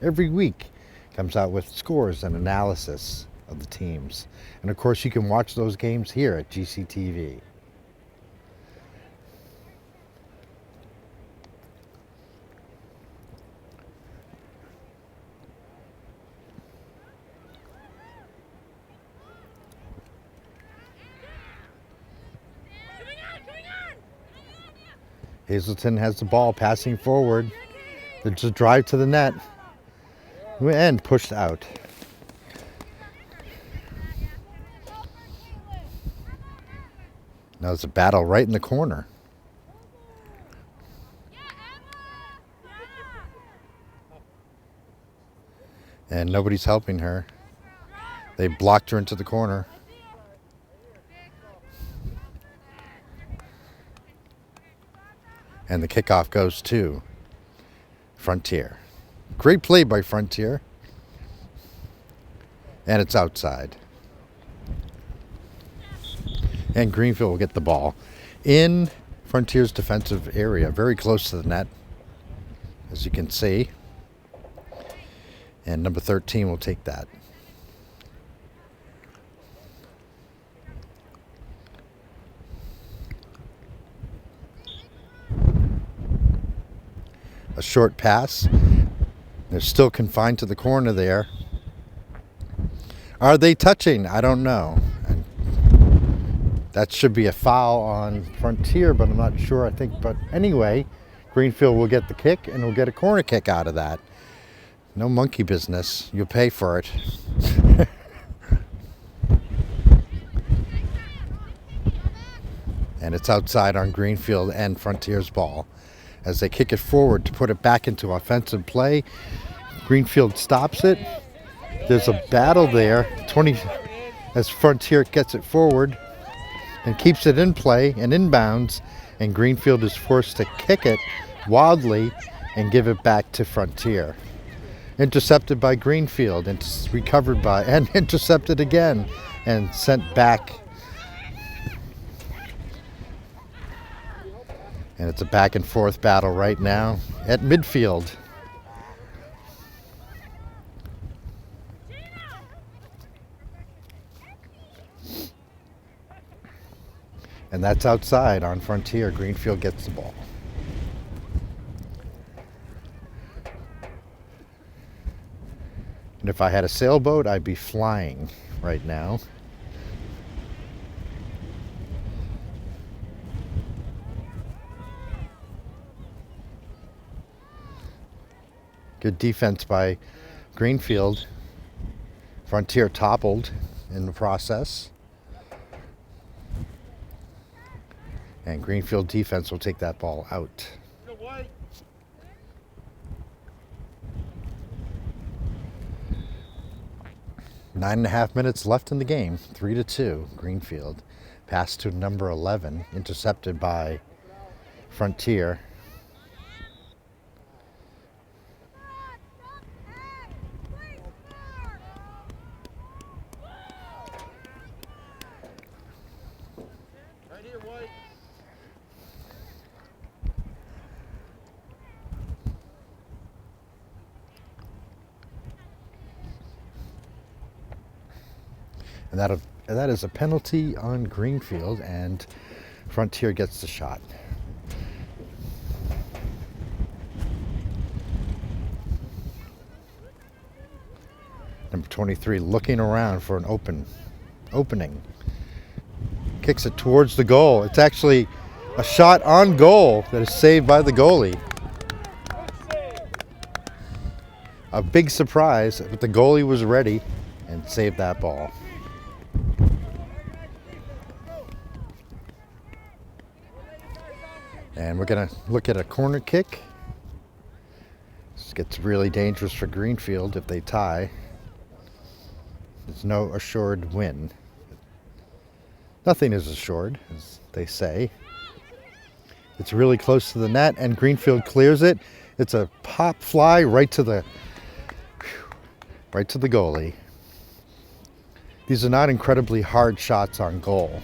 Every week comes out with scores and analysis of the teams. And of course you can watch those games here at GCTV. Hazelton has the ball passing forward. There's a drive to the net and pushed out. Now there's a battle right in the corner. And nobody's helping her. They blocked her into the corner. And the kickoff goes to Frontier. Great play by Frontier. And it's outside. And Greenfield will get the ball in Frontier's defensive area, very close to the net, as you can see. And number 13 will take that. A short pass. They're still confined to the corner there. Are they touching? I don't know. And that should be a foul on Frontier, but I'm not sure. But anyway, Greenfield will get the kick and will get a corner kick out of that. No monkey business. You'll pay for it. And it's outside on Greenfield and Frontier's ball. As they kick it forward to put it back into offensive play. Greenfield stops it. There's a battle there. As Frontier gets it forward and keeps it in play and inbounds, and Greenfield is forced to kick it wildly and give it back to Frontier. Intercepted by Greenfield and recovered by and intercepted again and sent back. And it's a back and forth battle right now at midfield. And that's outside on Frontier. Greenfield gets the ball. And if I had a sailboat, I'd be flying right now. Good defense by Greenfield. Frontier toppled in the process. And Greenfield defense will take that ball out. 9.5 minutes left in the game. 3-2, Greenfield. Pass to number 11, intercepted by Frontier. And that is a penalty on Greenfield, and Frontier gets the shot. Number 23 looking around for an opening. Kicks it towards the goal. It's actually a shot on goal that is saved by the goalie. A big surprise, but the goalie was ready and saved that ball. And we're going to look at a corner kick. This gets really dangerous for Greenfield if they tie. There's no assured win. Nothing is assured, as they say. It's really close to the net, and Greenfield clears it. It's a pop fly right to the goalie. These are not incredibly hard shots on goal.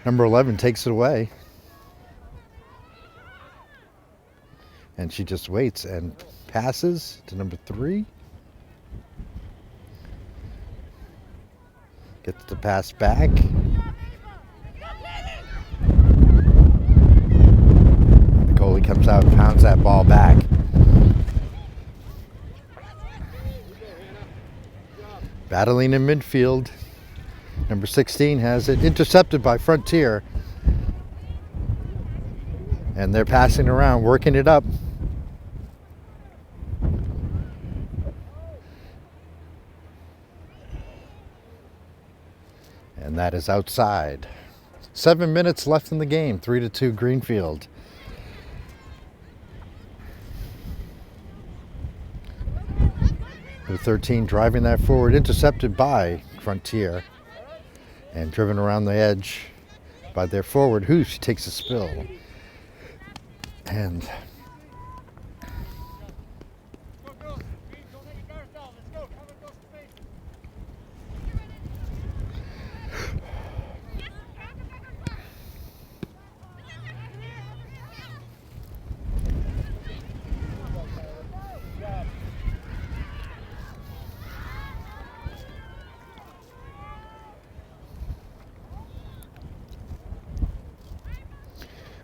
Number 11 takes it away. And she just waits and passes to number 3. Gets the pass back. The goalie comes out and pounds that ball back. Battling in midfield. Number 16 has it intercepted by Frontier. And they're passing around, working it up. And that is outside. 7 minutes left in the game, 3-2 Greenfield. Number 13 driving that forward, intercepted by Frontier. And driven around the edge by their forward, who she takes a spill. And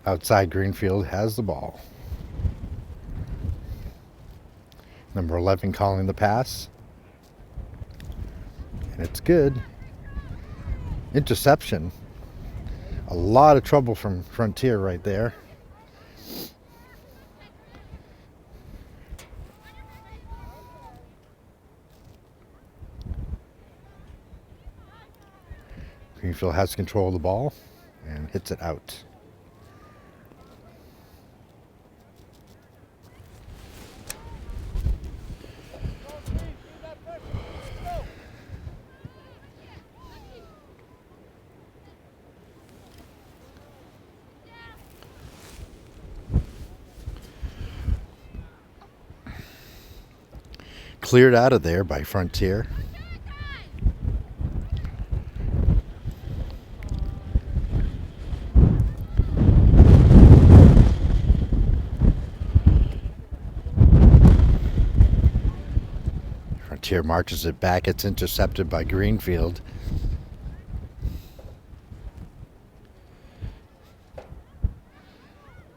outside Greenfield has the ball. Number 11 calling the pass. And it's good. Interception. A lot of trouble from Frontier right there. Greenfield has control of the ball and hits it out. Cleared out of there by Frontier. Frontier marches it back. It's intercepted by Greenfield.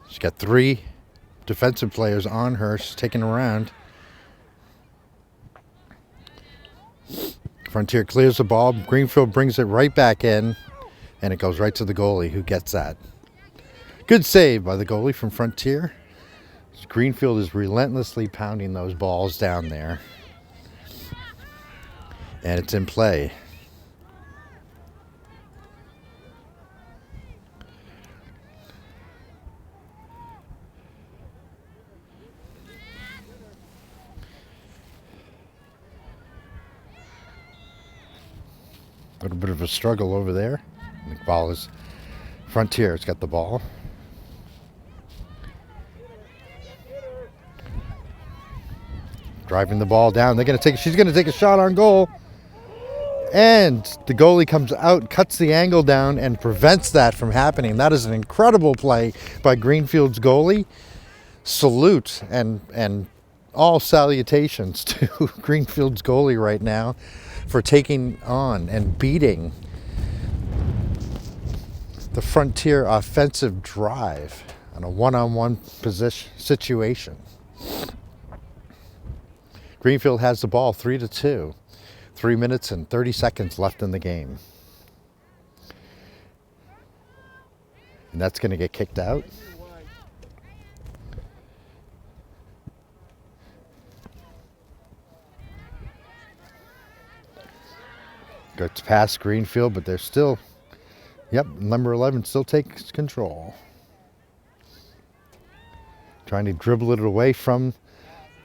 She's got 3 defensive players on her. She's taking around. Frontier clears the ball. Greenfield brings it right back in, and it goes right to the goalie, who gets that. Good save by the goalie from Frontier. Greenfield is relentlessly pounding those balls down there, and it's in play. A little bit of a struggle over there. The ball is Frontier. It's got the ball. Driving the ball down. She's gonna take a shot on goal. And the goalie comes out, cuts the angle down, and prevents that from happening. That is an incredible play by Greenfield's goalie. Salute and all salutations to Greenfield's goalie right now for taking on and beating the Frontier offensive drive on a one-on-one position situation. Greenfield has the ball 3-2. 3 minutes and 30 seconds left in the game. And that's going to get kicked out. Gets past Greenfield, but they're still, yep, number 11 still takes control. Trying to dribble it away from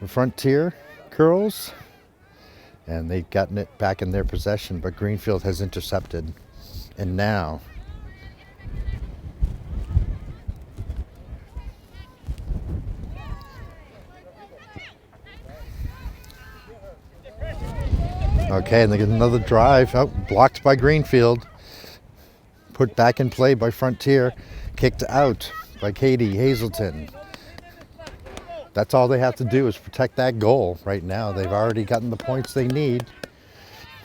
the Frontier girls. And they've gotten it back in their possession, but Greenfield has intercepted. And now okay, and they get another drive. Oh, blocked by Greenfield. Put back in play by Frontier. Kicked out by Katie Hazelton. That's all they have to do is protect that goal right now. They've already gotten the points they need.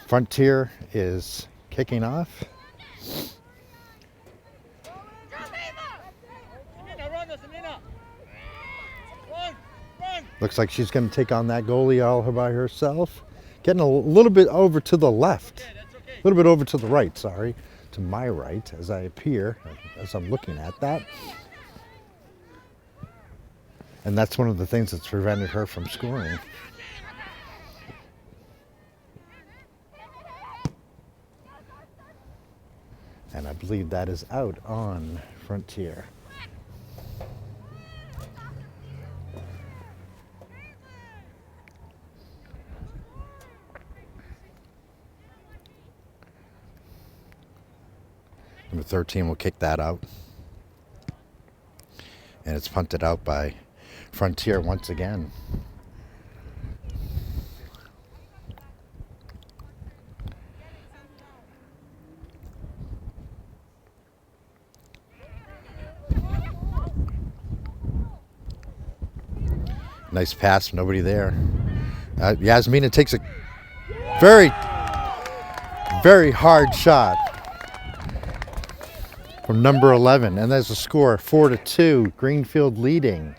Frontier is kicking off. Looks like she's going to take on that goalie all by herself. Getting a little bit over to the left. A little bit over to the right, sorry. To my right as I appear, as I'm looking at that. And that's one of the things that's prevented her from scoring. And I believe that is out on Frontier. Number 13 will kick that out. And it's punted out by Frontier once again. Nice pass, nobody there. Yasmina takes a very, very hard shot from number 11, and there's a score, 4-2. Greenfield leading.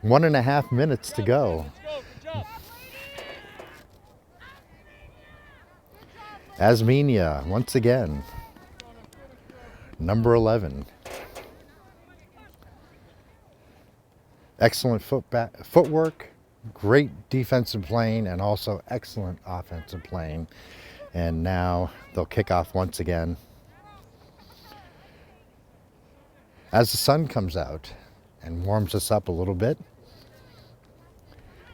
1.5 minutes to go. Asminia once again, number 11. Excellent footwork, great defensive playing, and also excellent offensive playing. And now they'll kick off once again. As the sun comes out and warms us up a little bit,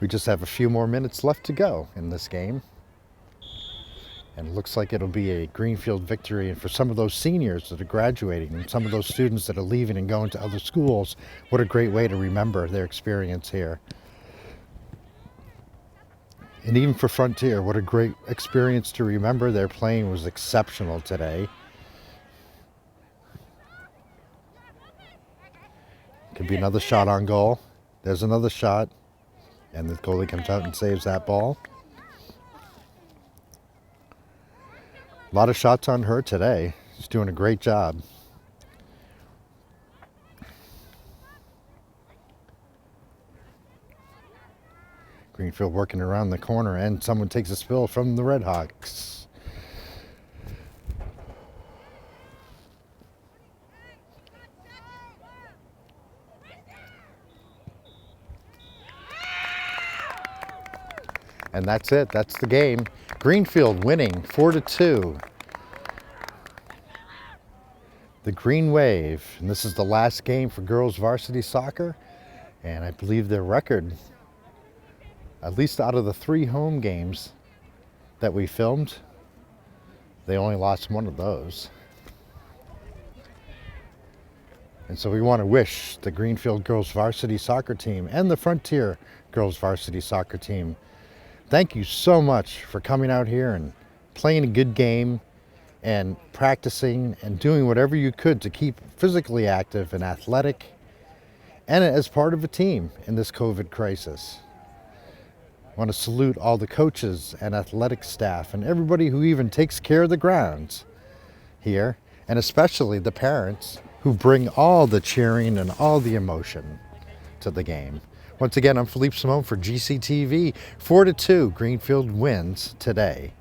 we just have a few more minutes left to go in this game. And it looks like it'll be a Greenfield victory. And for some of those seniors that are graduating and some of those students that are leaving and going to other schools, what a great way to remember their experience here. And even for Frontier, what a great experience to remember. Their playing was exceptional today. Could be another shot on goal. There's another shot. And the goalie comes out and saves that ball. A lot of shots on her today. She's doing a great job. Greenfield working around the corner, and someone takes a spill from the Redhawks. And that's it. That's the game. Greenfield winning 4-2. The Green Wave. And this is the last game for girls varsity soccer. And I believe their record, at least out of the 3 home games that we filmed, they only lost one of those. And so we want to wish the Greenfield girls varsity soccer team and the Frontier girls varsity soccer team, thank you so much for coming out here and playing a good game and practicing and doing whatever you could to keep physically active and athletic and as part of a team in this COVID crisis. I want to salute all the coaches and athletic staff and everybody who even takes care of the grounds here, and especially the parents who bring all the cheering and all the emotion to the game. Once again, I'm Philippe Simon for GCTV. 4-2, Greenfield wins today.